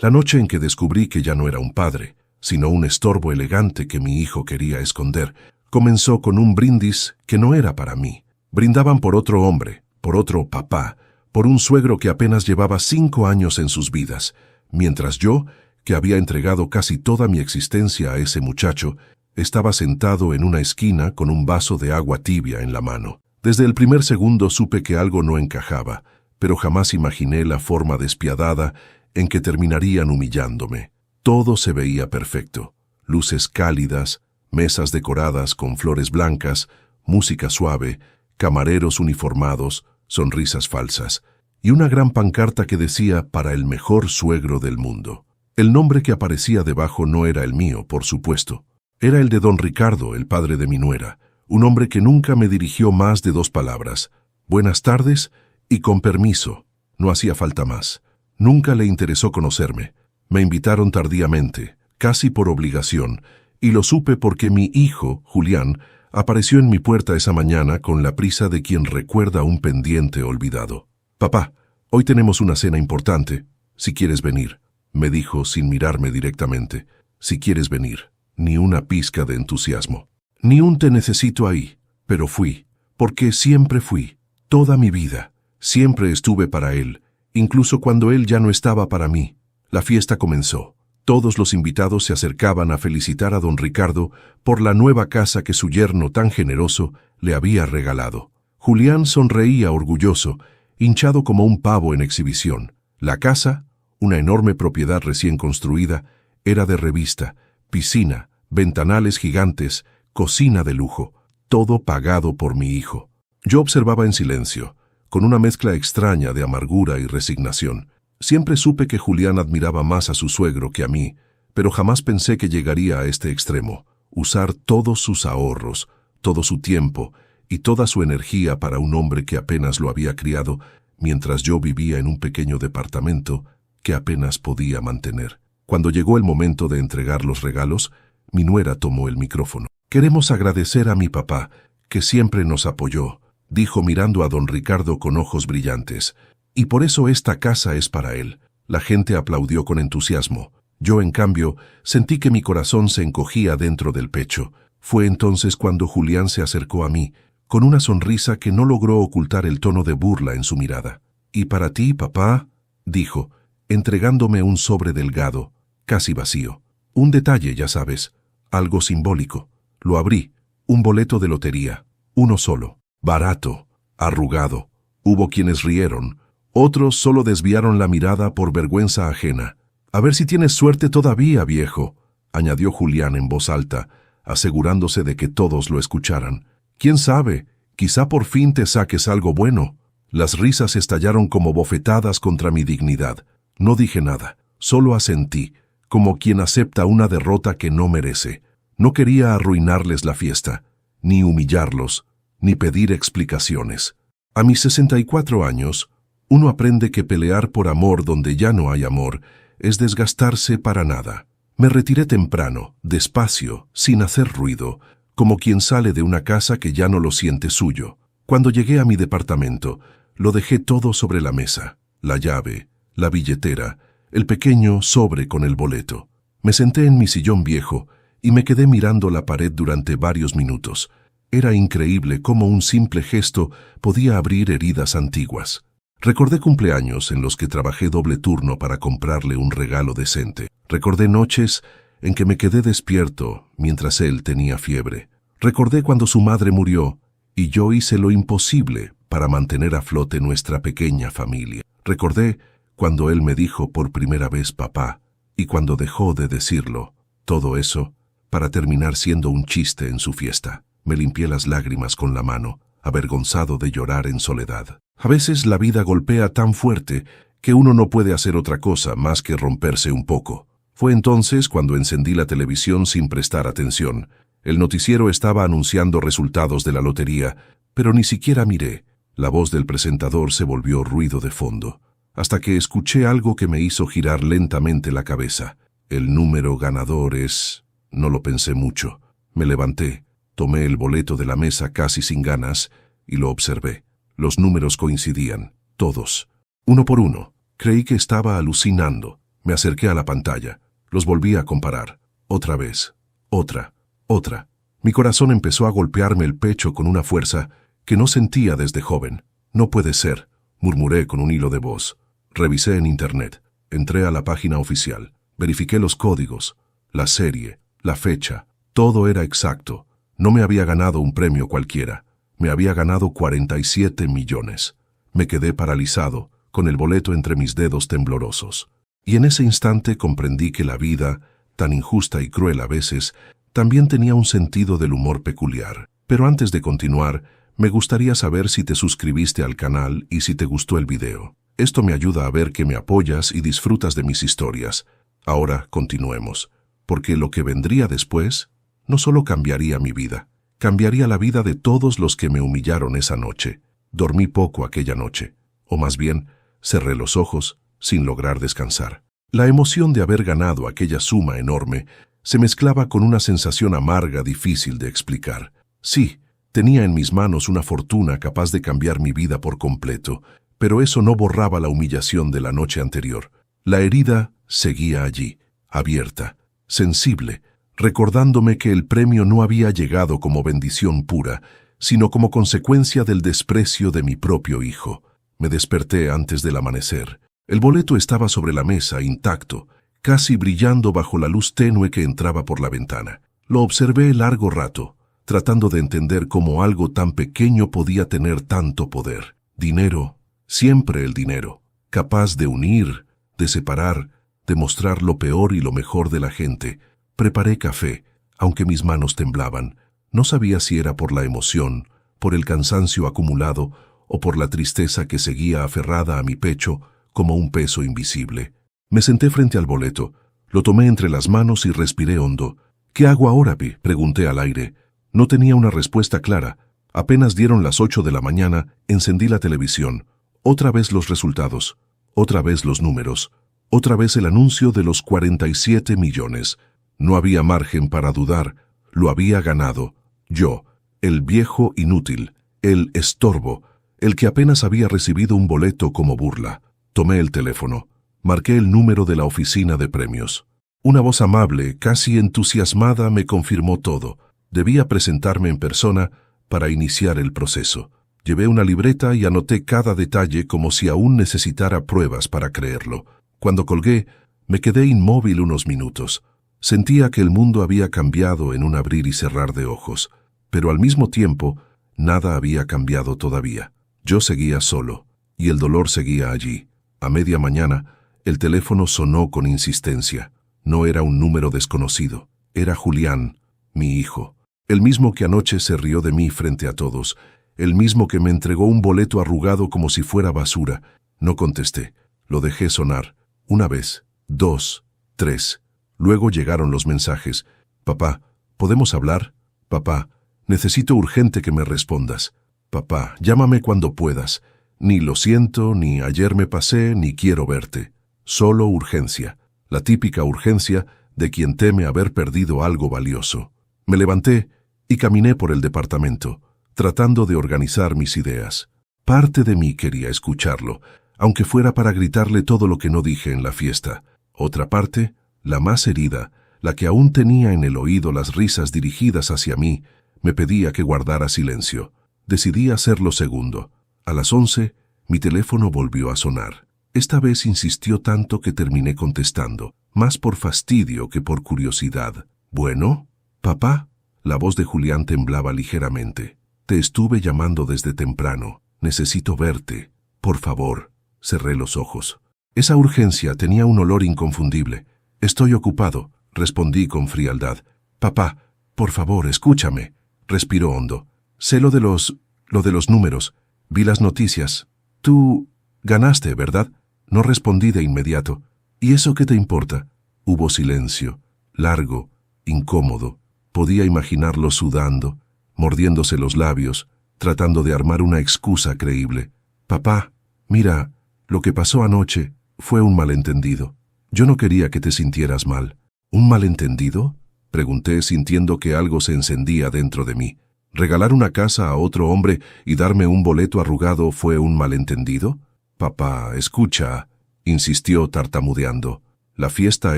La noche en que descubrí que ya no era un padre, sino un estorbo elegante que mi hijo quería esconder, comenzó con un brindis que no era para mí. Brindaban por otro hombre, por otro papá, por un suegro que apenas llevaba 5 años en sus vidas, mientras yo, que había entregado casi toda mi existencia a ese muchacho, estaba sentado en una esquina con un vaso de agua tibia en la mano. Desde el primer segundo supe que algo no encajaba, pero jamás imaginé la forma despiadada en que terminarían humillándome. Todo se veía perfecto. Luces cálidas, mesas decoradas con flores blancas, música suave, camareros uniformados, sonrisas falsas, y una gran pancarta que decía «Para el mejor suegro del mundo». El nombre que aparecía debajo no era el mío, por supuesto. Era el de don Ricardo, el padre de mi nuera, un hombre que nunca me dirigió más de 2 palabras. Buenas tardes y con permiso. No hacía falta más. Nunca le interesó conocerme. Me invitaron tardíamente, casi por obligación, y lo supe porque mi hijo, Julián, apareció en mi puerta esa mañana con la prisa de quien recuerda un pendiente olvidado. «Papá, hoy tenemos una cena importante, si quieres venir», me dijo sin mirarme directamente. «Si quieres venir». Ni una pizca de entusiasmo. Ni un «te necesito ahí», pero fui, porque siempre fui, toda mi vida. Siempre estuve para él, incluso cuando él ya no estaba para mí. La fiesta comenzó. Todos los invitados se acercaban a felicitar a don Ricardo por la nueva casa que su yerno tan generoso le había regalado. Julián sonreía orgulloso, hinchado como un pavo en exhibición. La casa, una enorme propiedad recién construida, era de revista, piscina, ventanales gigantes, cocina de lujo, todo pagado por mi hijo. Yo observaba en silencio, con una mezcla extraña de amargura y resignación. Siempre supe que Julián admiraba más a su suegro que a mí, pero jamás pensé que llegaría a este extremo, usar todos sus ahorros, todo su tiempo y toda su energía para un hombre que apenas lo había criado, mientras yo vivía en un pequeño departamento que apenas podía mantener. Cuando llegó el momento de entregar los regalos, mi nuera tomó el micrófono. «Queremos agradecer a mi papá, que siempre nos apoyó», dijo mirando a don Ricardo con ojos brillantes. «Y por eso esta casa es para él». La gente aplaudió con entusiasmo. Yo, en cambio, sentí que mi corazón se encogía dentro del pecho. Fue entonces cuando Julián se acercó a mí, con una sonrisa que no logró ocultar el tono de burla en su mirada. «¿Y para ti, papá?», dijo, entregándome un sobre delgado, casi vacío. Un detalle, ya sabes, algo simbólico. Lo abrí, un boleto de lotería, uno solo, barato, arrugado. Hubo quienes rieron, otros solo desviaron la mirada por vergüenza ajena. «A ver si tienes suerte todavía, viejo», añadió Julián en voz alta, asegurándose de que todos lo escucharan. «¿Quién sabe? Quizá por fin te saques algo bueno». Las risas estallaron como bofetadas contra mi dignidad. No dije nada, solo asentí, como quien acepta una derrota que no merece. No quería arruinarles la fiesta, ni humillarlos, ni pedir explicaciones. A mis 64 años, uno aprende que pelear por amor donde ya no hay amor es desgastarse para nada. Me retiré temprano, despacio, sin hacer ruido, como quien sale de una casa que ya no lo siente suyo. Cuando llegué a mi departamento, lo dejé todo sobre la mesa, la llave, la billetera, el pequeño sobre con el boleto. Me senté en mi sillón viejo y me quedé mirando la pared durante varios minutos. Era increíble cómo un simple gesto podía abrir heridas antiguas. Recordé cumpleaños en los que trabajé doble turno para comprarle un regalo decente. Recordé noches en que me quedé despierto mientras él tenía fiebre. Recordé cuando su madre murió y yo hice lo imposible para mantener a flote nuestra pequeña familia. Recordé cuando él me dijo por primera vez papá, y cuando dejó de decirlo, todo eso para terminar siendo un chiste en su fiesta. Me limpié las lágrimas con la mano, avergonzado de llorar en soledad. A veces la vida golpea tan fuerte que uno no puede hacer otra cosa más que romperse un poco. Fue entonces cuando encendí la televisión sin prestar atención. El noticiero estaba anunciando resultados de la lotería, pero ni siquiera miré. La voz del presentador se volvió ruido de fondo, hasta que escuché algo que me hizo girar lentamente la cabeza. El número ganador es... No lo pensé mucho. Me levanté, tomé el boleto de la mesa casi sin ganas y lo observé. Los números coincidían, todos, uno por uno. Creí que estaba alucinando. Me acerqué a la pantalla. Los volví a comparar. Otra vez. Otra. Otra. Mi corazón empezó a golpearme el pecho con una fuerza que no sentía desde joven. No puede ser, murmuré con un hilo de voz. Revisé en internet. Entré a la página oficial. Verifiqué los códigos, la serie, la fecha. Todo era exacto. No me había ganado un premio cualquiera. Me había ganado 47 millones. Me quedé paralizado, con el boleto entre mis dedos temblorosos. Y en ese instante comprendí que la vida, tan injusta y cruel a veces, también tenía un sentido del humor peculiar. Pero antes de continuar, me gustaría saber si te suscribiste al canal y si te gustó el video. Esto me ayuda a ver que me apoyas y disfrutas de mis historias. Ahora continuemos, porque lo que vendría después no solo cambiaría mi vida, cambiaría la vida de todos los que me humillaron esa noche. Dormí poco aquella noche, o más bien, cerré los ojos sin lograr descansar. La emoción de haber ganado aquella suma enorme se mezclaba con una sensación amarga difícil de explicar. Sí, tenía en mis manos una fortuna capaz de cambiar mi vida por completo, pero eso no borraba la humillación de la noche anterior. La herida seguía allí, abierta, sensible, recordándome que el premio no había llegado como bendición pura, sino como consecuencia del desprecio de mi propio hijo. Me desperté antes del amanecer. El boleto estaba sobre la mesa, intacto, casi brillando bajo la luz tenue que entraba por la ventana. Lo observé largo rato, tratando de entender cómo algo tan pequeño podía tener tanto poder. Dinero, siempre el dinero, capaz de unir, de separar, de mostrar lo peor y lo mejor de la gente. Preparé café, aunque mis manos temblaban. No sabía si era por la emoción, por el cansancio acumulado o por la tristeza que seguía aferrada a mi pecho como un peso invisible. Me senté frente al boleto, lo tomé entre las manos y respiré hondo. ¿Qué hago ahora, Pi?, pregunté al aire. No tenía una respuesta clara. Apenas dieron las 8 de la mañana, encendí la televisión. Otra vez los resultados, otra vez los números, otra vez el anuncio de los 47 millones. No había margen para dudar, lo había ganado. Yo, el viejo inútil, el estorbo, el que apenas había recibido un boleto como burla. Tomé el teléfono, marqué el número de la oficina de premios. Una voz amable, casi entusiasmada, me confirmó todo. Debía presentarme en persona para iniciar el proceso. Llevé una libreta y anoté cada detalle como si aún necesitara pruebas para creerlo. Cuando colgué, me quedé inmóvil unos minutos. Sentía que el mundo había cambiado en un abrir y cerrar de ojos, pero al mismo tiempo, nada había cambiado todavía. Yo seguía solo, y el dolor seguía allí. A media mañana, el teléfono sonó con insistencia. No era un número desconocido, era Julián, mi hijo. El mismo que anoche se rió de mí frente a todos, el mismo que me entregó un boleto arrugado como si fuera basura. No contesté, lo dejé sonar. Una vez, 2, 3. Luego llegaron los mensajes. Papá, ¿podemos hablar? Papá, necesito urgente que me respondas. Papá, llámame cuando puedas. Ni lo siento, ni ayer me pasé, ni quiero verte. Solo urgencia. La típica urgencia de quien teme haber perdido algo valioso. Me levanté y caminé por el departamento, tratando de organizar mis ideas. Parte de mí quería escucharlo, aunque fuera para gritarle todo lo que no dije en la fiesta. Otra parte, la más herida, la que aún tenía en el oído las risas dirigidas hacia mí, me pedía que guardara silencio. Decidí hacer lo segundo. A las 11, mi teléfono volvió a sonar. Esta vez insistió tanto que terminé contestando, más por fastidio que por curiosidad. «¿Bueno? ¿Papá?» La voz de Julián temblaba ligeramente. «Te estuve llamando desde temprano. Necesito verte. Por favor». Cerré los ojos. Esa urgencia tenía un olor inconfundible. «Estoy ocupado», respondí con frialdad. «Papá, por favor, escúchame». Respiró hondo. «Sé lo de los números. Vi las noticias. Tú ganaste, ¿verdad?» No respondí de inmediato. «¿Y eso qué te importa?» Hubo silencio, largo, incómodo. Podía imaginarlo sudando, mordiéndose los labios, tratando de armar una excusa creíble. «Papá, mira, lo que pasó anoche fue un malentendido. Yo no quería que te sintieras mal». «¿Un malentendido?», pregunté sintiendo que algo se encendía dentro de mí. ¿Regalar una casa a otro hombre y darme un boleto arrugado fue un malentendido? «Papá, escucha», insistió tartamudeando. La fiesta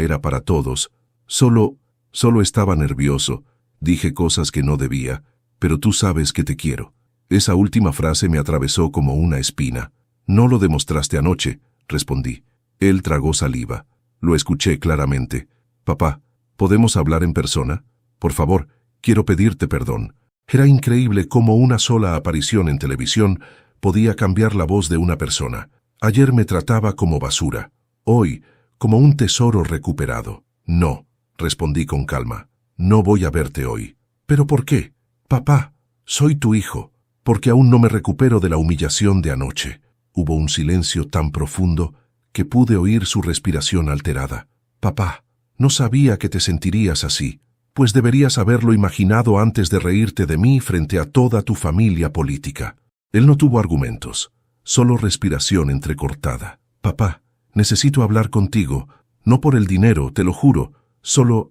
era para todos. Solo estaba nervioso. Dije cosas que no debía, pero tú sabes que te quiero. Esa última frase me atravesó como una espina. No lo demostraste anoche, respondí. Él tragó saliva. Lo escuché claramente. Papá, ¿podemos hablar en persona? Por favor, quiero pedirte perdón. Era increíble cómo una sola aparición en televisión podía cambiar la voz de una persona. Ayer me trataba como basura. Hoy, como un tesoro recuperado. No, respondí con calma. No voy a verte hoy. ¿Pero por qué? Papá, soy tu hijo. Porque aún no me recupero de la humillación de anoche. Hubo un silencio tan profundo que pude oír su respiración alterada. Papá, no sabía que te sentirías así, pues deberías haberlo imaginado antes de reírte de mí frente a toda tu familia política. Él no tuvo argumentos, solo respiración entrecortada. Papá, necesito hablar contigo, no por el dinero, te lo juro, solo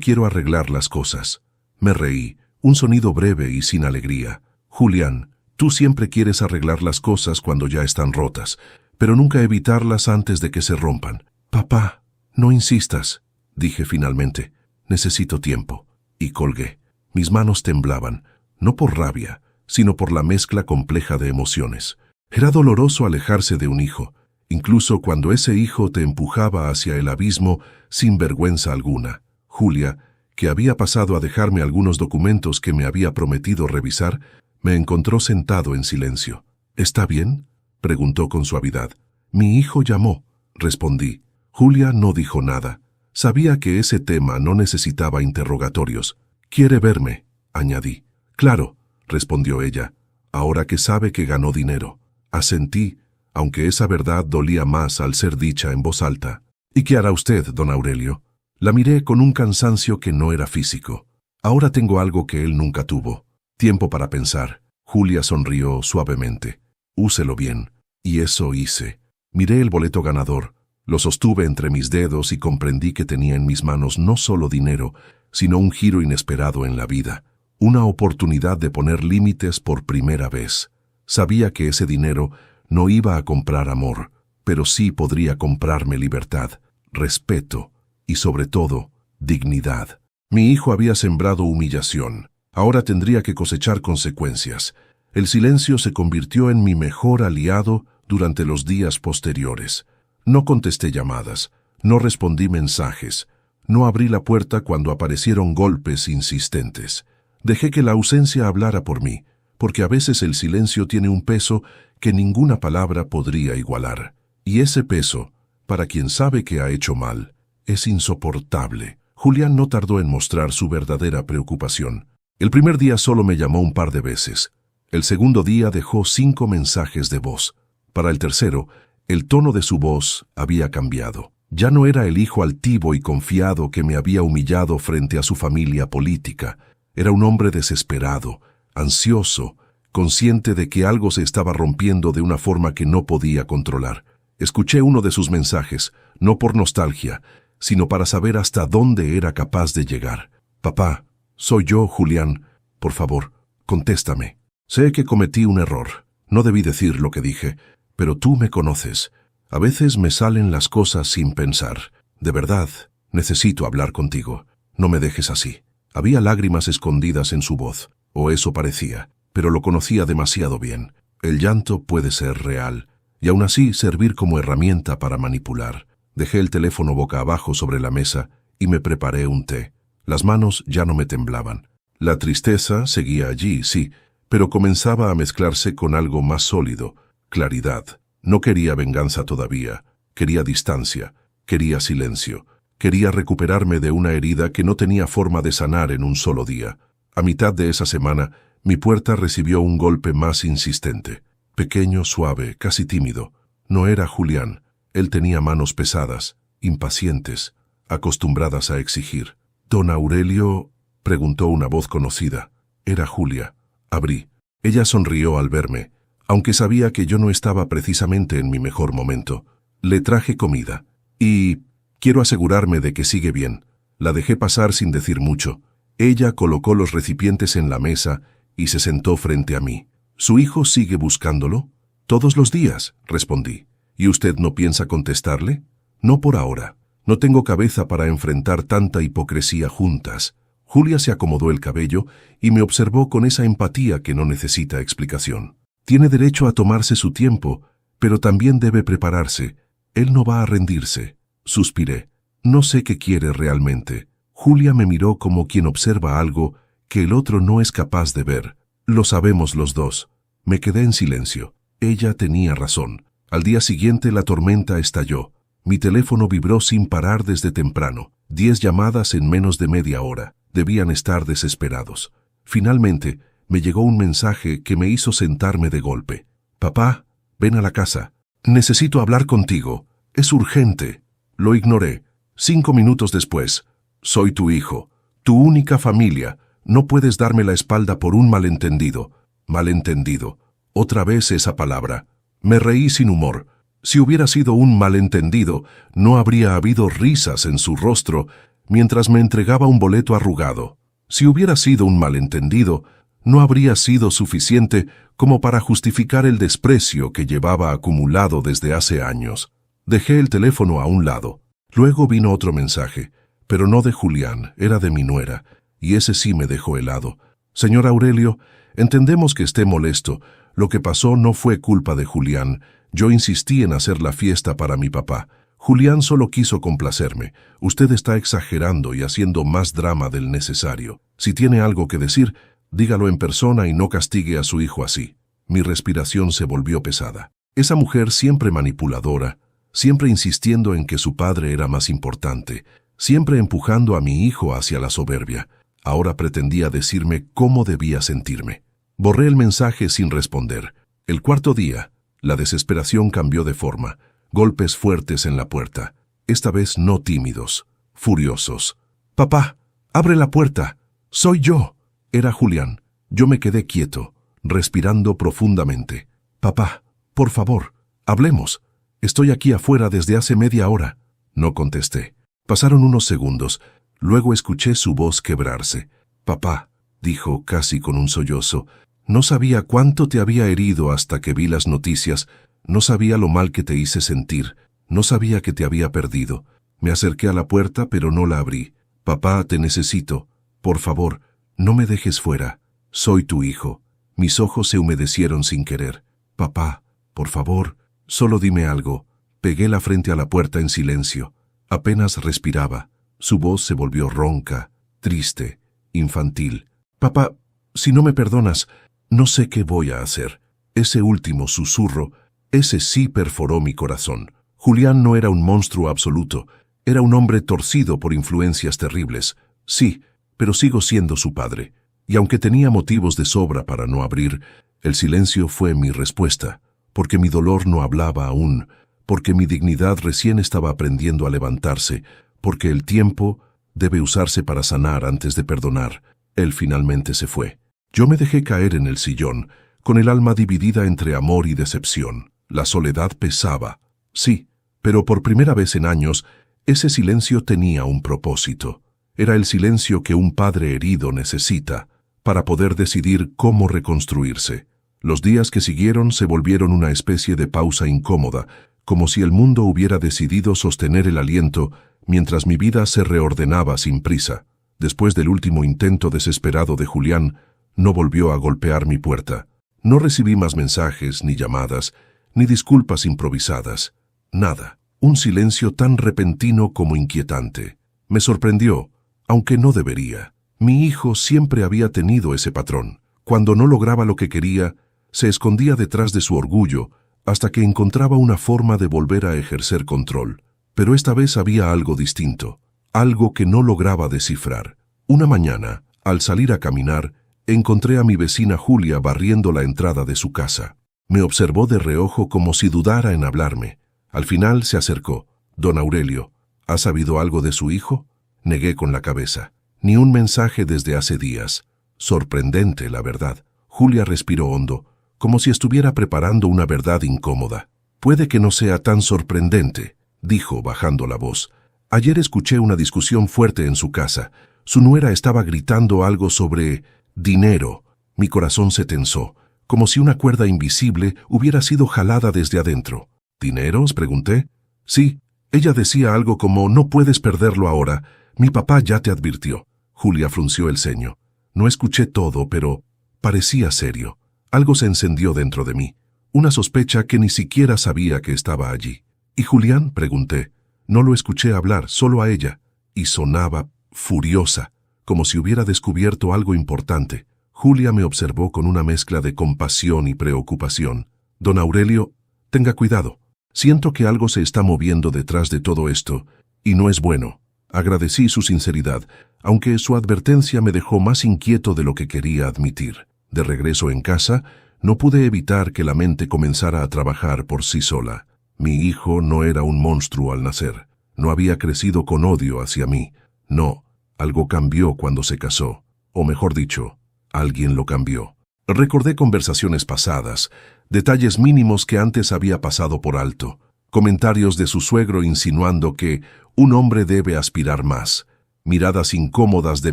quiero arreglar las cosas. Me reí, un sonido breve y sin alegría. Julián, tú siempre quieres arreglar las cosas cuando ya están rotas, pero nunca evitarlas antes de que se rompan. Papá, no insistas, dije finalmente. Necesito tiempo. Y colgué. Mis manos temblaban, no por rabia, sino por la mezcla compleja de emociones. Era doloroso alejarse de un hijo, incluso cuando ese hijo te empujaba hacia el abismo sin vergüenza alguna. Julia, que había pasado a dejarme algunos documentos que me había prometido revisar, me encontró sentado en silencio. ¿Está bien?, preguntó con suavidad. Mi hijo llamó, respondí. Julia no dijo nada. Sabía que ese tema no necesitaba interrogatorios. ¿Quiere verme?, añadí. Claro, respondió ella, ahora que sabe que ganó dinero. Asentí, aunque esa verdad dolía más al ser dicha en voz alta. ¿Y qué hará usted, don Aurelio? La miré con un cansancio que no era físico. Ahora tengo algo que él nunca tuvo. Tiempo para pensar. Julia sonrió suavemente. Úselo bien. Y eso hice. Miré el boleto ganador. Lo sostuve entre mis dedos y comprendí que tenía en mis manos no solo dinero, sino un giro inesperado en la vida. Una oportunidad de poner límites por primera vez. Sabía que ese dinero no iba a comprar amor, pero sí podría comprarme libertad, respeto y, sobre todo, dignidad. Mi hijo había sembrado humillación. Ahora tendría que cosechar consecuencias. El silencio se convirtió en mi mejor aliado durante los días posteriores. No contesté llamadas, no respondí mensajes, no abrí la puerta cuando aparecieron golpes insistentes. Dejé que la ausencia hablara por mí, porque a veces el silencio tiene un peso que ninguna palabra podría igualar. Y ese peso, para quien sabe que ha hecho mal, es insoportable. Julián no tardó en mostrar su verdadera preocupación. El primer día solo me llamó un par de veces. El segundo día dejó 5 mensajes de voz. Para el tercero, el tono de su voz había cambiado. Ya no era el hijo altivo y confiado que me había humillado frente a su familia política. Era un hombre desesperado, ansioso, consciente de que algo se estaba rompiendo de una forma que no podía controlar. Escuché uno de sus mensajes, no por nostalgia, sino para saber hasta dónde era capaz de llegar. Papá, soy yo, Julián. Por favor, contéstame. Sé que cometí un error. No debí decir lo que dije, pero tú me conoces. A veces me salen las cosas sin pensar. De verdad, necesito hablar contigo. No me dejes así. Había lágrimas escondidas en su voz, o eso parecía, pero lo conocía demasiado bien. El llanto puede ser real, y aún así servir como herramienta para manipular. Dejé el teléfono boca abajo sobre la mesa y me preparé un té. Las manos ya no me temblaban. La tristeza seguía allí, sí, pero comenzaba a mezclarse con algo más sólido, claridad. No quería venganza todavía, quería distancia, quería silencio, quería recuperarme de una herida que no tenía forma de sanar en un solo día. A mitad de esa semana, mi puerta recibió un golpe más insistente. Pequeño, suave, casi tímido. No era Julián. Él tenía manos pesadas, impacientes, acostumbradas a exigir. «¿Don Aurelio?», preguntó una voz conocida. Era Julia. Abrí. Ella sonrió al verme, aunque sabía que yo no estaba precisamente en mi mejor momento. Le traje comida. Y quiero asegurarme de que sigue bien. La dejé pasar sin decir mucho. Ella colocó los recipientes en la mesa y se sentó frente a mí. ¿Su hijo sigue buscándolo? Todos los días, respondí. ¿Y usted no piensa contestarle? No por ahora. No tengo cabeza para enfrentar tanta hipocresía juntas. Julia se acomodó el cabello y me observó con esa empatía que no necesita explicación. Tiene derecho a tomarse su tiempo, pero también debe prepararse. Él no va a rendirse. Suspiré. No sé qué quiere realmente. Julia me miró como quien observa algo que el otro no es capaz de ver. Lo sabemos los dos. Me quedé en silencio. Ella tenía razón. Al día siguiente la tormenta estalló. Mi teléfono vibró sin parar desde temprano. 10 llamadas en menos de media hora. Debían estar desesperados. Finalmente, me llegó un mensaje que me hizo sentarme de golpe. «Papá, ven a la casa. Necesito hablar contigo. Es urgente». Lo ignoré. 5 minutos después. «Soy tu hijo, tu única familia. No puedes darme la espalda por un malentendido». Malentendido. Otra vez esa palabra. Me reí sin humor. Si hubiera sido un malentendido, no habría habido risas en su rostro mientras me entregaba un boleto arrugado. Si hubiera sido un malentendido, no habría sido suficiente como para justificar el desprecio que llevaba acumulado desde hace años. Dejé el teléfono a un lado. Luego vino otro mensaje, pero no de Julián, era de mi nuera, y ese sí me dejó helado. «Señor Aurelio, entendemos que esté molesto. Lo que pasó no fue culpa de Julián. Yo insistí en hacer la fiesta para mi papá. Julián solo quiso complacerme. Usted está exagerando y haciendo más drama del necesario. Si tiene algo que decir, dígalo en persona y no castigue a su hijo así». Mi respiración se volvió pesada. Esa mujer siempre manipuladora, siempre insistiendo en que su padre era más importante, siempre empujando a mi hijo hacia la soberbia, ahora pretendía decirme cómo debía sentirme. Borré el mensaje sin responder. El cuarto día, la desesperación cambió de forma. Golpes fuertes en la puerta, esta vez no tímidos, furiosos. «Papá, abre la puerta. Soy yo». Era Julián. Yo me quedé quieto, respirando profundamente. «Papá, por favor, hablemos. Estoy aquí afuera desde hace media hora». No contesté. Pasaron unos segundos. Luego escuché su voz quebrarse. «Papá», dijo casi con un sollozo, «no sabía cuánto te había herido hasta que vi las noticias. No sabía lo mal que te hice sentir. No sabía que te había perdido. Me acerqué a la puerta, pero no la abrí. Papá, te necesito. Por favor, no me dejes fuera. Soy tu hijo». Mis ojos se humedecieron sin querer. «Papá, por favor, solo dime algo». Pegué la frente a la puerta en silencio. Apenas respiraba. Su voz se volvió ronca, triste, infantil. «Papá, si no me perdonas, no sé qué voy a hacer». Ese último susurro, ese sí perforó mi corazón. Julián no era un monstruo absoluto, era un hombre torcido por influencias terribles. Sí, pero sigo siendo su padre. Y aunque tenía motivos de sobra para no abrir, el silencio fue mi respuesta, porque mi dolor no hablaba aún, porque mi dignidad recién estaba aprendiendo a levantarse, porque el tiempo debe usarse para sanar antes de perdonar. Él finalmente se fue. Yo me dejé caer en el sillón, con el alma dividida entre amor y decepción. La soledad pesaba. Sí, pero por primera vez en años, ese silencio tenía un propósito. Era el silencio que un padre herido necesita para poder decidir cómo reconstruirse. Los días que siguieron se volvieron una especie de pausa incómoda, como si el mundo hubiera decidido sostener el aliento mientras mi vida se reordenaba sin prisa. Después del último intento desesperado de Julián, no volvió a golpear mi puerta. No recibí más mensajes, ni llamadas, ni disculpas improvisadas. Nada. Un silencio tan repentino como inquietante. Me sorprendió, aunque no debería. Mi hijo siempre había tenido ese patrón. Cuando no lograba lo que quería, se escondía detrás de su orgullo hasta que encontraba una forma de volver a ejercer control. Pero esta vez había algo distinto, algo que no lograba descifrar. Una mañana, al salir a caminar, encontré a mi vecina Julia barriendo la entrada de su casa. Me observó de reojo como si dudara en hablarme. Al final se acercó. «Don Aurelio, ¿ha sabido algo de su hijo?». Negué con la cabeza. Ni un mensaje desde hace días. Sorprendente, la verdad. Julia respiró hondo, como si estuviera preparando una verdad incómoda. «Puede que no sea tan sorprendente», dijo bajando la voz. «Ayer escuché una discusión fuerte en su casa. Su nuera estaba gritando algo sobre dinero». Mi corazón se tensó, como si una cuerda invisible hubiera sido jalada desde adentro. «¿Dineros?», pregunté. «Sí, Ella decía algo como, no puedes perderlo ahora, mi papá ya te advirtió. Julia frunció el ceño. No escuché todo, pero parecía serio. Algo se encendió dentro de mí, una sospecha que ni siquiera sabía que estaba allí. ¿Y Julián?, pregunté. No lo escuché hablar, solo a ella, y sonaba furiosa, como si hubiera descubierto algo importante. Julia me observó con una mezcla de compasión y preocupación. Don Aurelio, tenga cuidado. Siento que algo se está moviendo detrás de todo esto, y no es bueno. Agradecí su sinceridad, aunque su advertencia me dejó más inquieto de lo que quería admitir. De regreso en casa, no pude evitar que la mente comenzara a trabajar por sí sola. Mi hijo no era un monstruo al nacer. No había crecido con odio hacia mí. No, algo cambió cuando se casó. O mejor dicho, alguien lo cambió. Recordé conversaciones pasadas, detalles mínimos que antes había pasado por alto, comentarios de su suegro insinuando que un hombre debe aspirar más, miradas incómodas de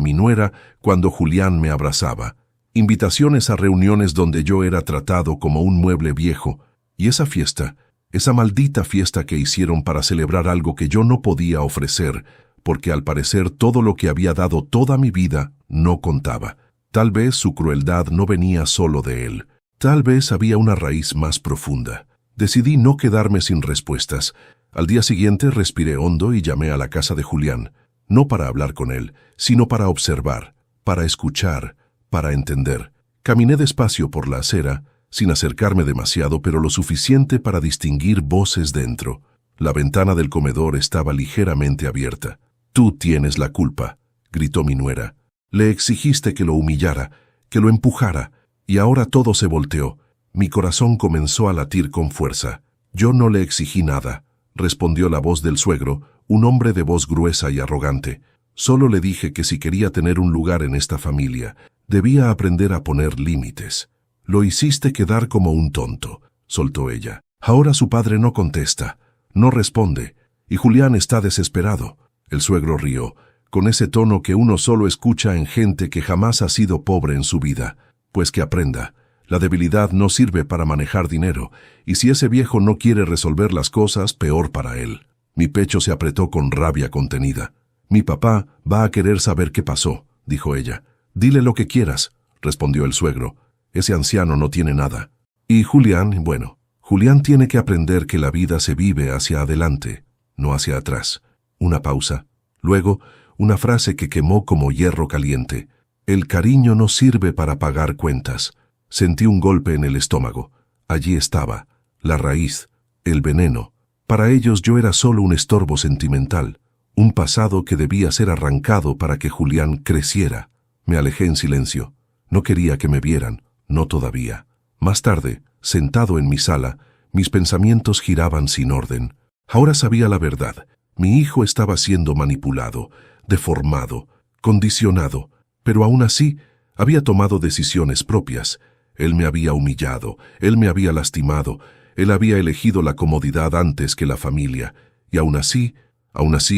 mi nuera cuando Julián me abrazaba, invitaciones a reuniones donde yo era tratado como un mueble viejo, y esa fiesta, esa maldita fiesta que hicieron para celebrar algo que yo no podía ofrecer, porque al parecer todo lo que había dado toda mi vida no contaba. Tal vez su crueldad no venía solo de él. Tal vez había una raíz más profunda. Decidí no quedarme sin respuestas. Al día siguiente respiré hondo y llamé a la casa de Julián, no para hablar con él, sino para observar, para escuchar, para entender. Caminé despacio por la acera, sin acercarme demasiado, pero lo suficiente para distinguir voces dentro. La ventana del comedor estaba ligeramente abierta. «Tú tienes la culpa», gritó mi nuera. «Le exigiste que lo humillara, que lo empujara, y ahora todo se volteó». Mi corazón comenzó a latir con fuerza. «Yo no le exigí nada», respondió la voz del suegro, un hombre de voz gruesa y arrogante. «Solo le dije que si quería tener un lugar en esta familia, debía aprender a poner límites». «Lo hiciste quedar como un tonto», soltó ella. Ahora su padre no contesta, no responde, y Julián está desesperado. El suegro rió, con ese tono que uno solo escucha en gente que jamás ha sido pobre en su vida. «Pues que aprenda. La debilidad no sirve para manejar dinero, y si ese viejo no quiere resolver las cosas, peor para él». Mi pecho se apretó con rabia contenida. «Mi papá va a querer saber qué pasó», dijo ella. «Dile lo que quieras», respondió el suegro. «Ese anciano no tiene nada». Y Julián, bueno, Julián tiene que aprender que la vida se vive hacia adelante, no hacia atrás. Una pausa. Luego, una frase que quemó como hierro caliente. «El cariño no sirve para pagar cuentas». Sentí un golpe en el estómago. Allí estaba, la raíz, el veneno. Para ellos yo era solo un estorbo sentimental, un pasado que debía ser arrancado para que Julián creciera. Me alejé en silencio. No quería que me vieran, no todavía. Más tarde, sentado en mi sala, mis pensamientos giraban sin orden. Ahora sabía la verdad. Mi hijo estaba siendo manipulado, deformado, condicionado, pero aún así había tomado decisiones propias. Él me había humillado, él me había lastimado, él había elegido la comodidad antes que la familia, y aún así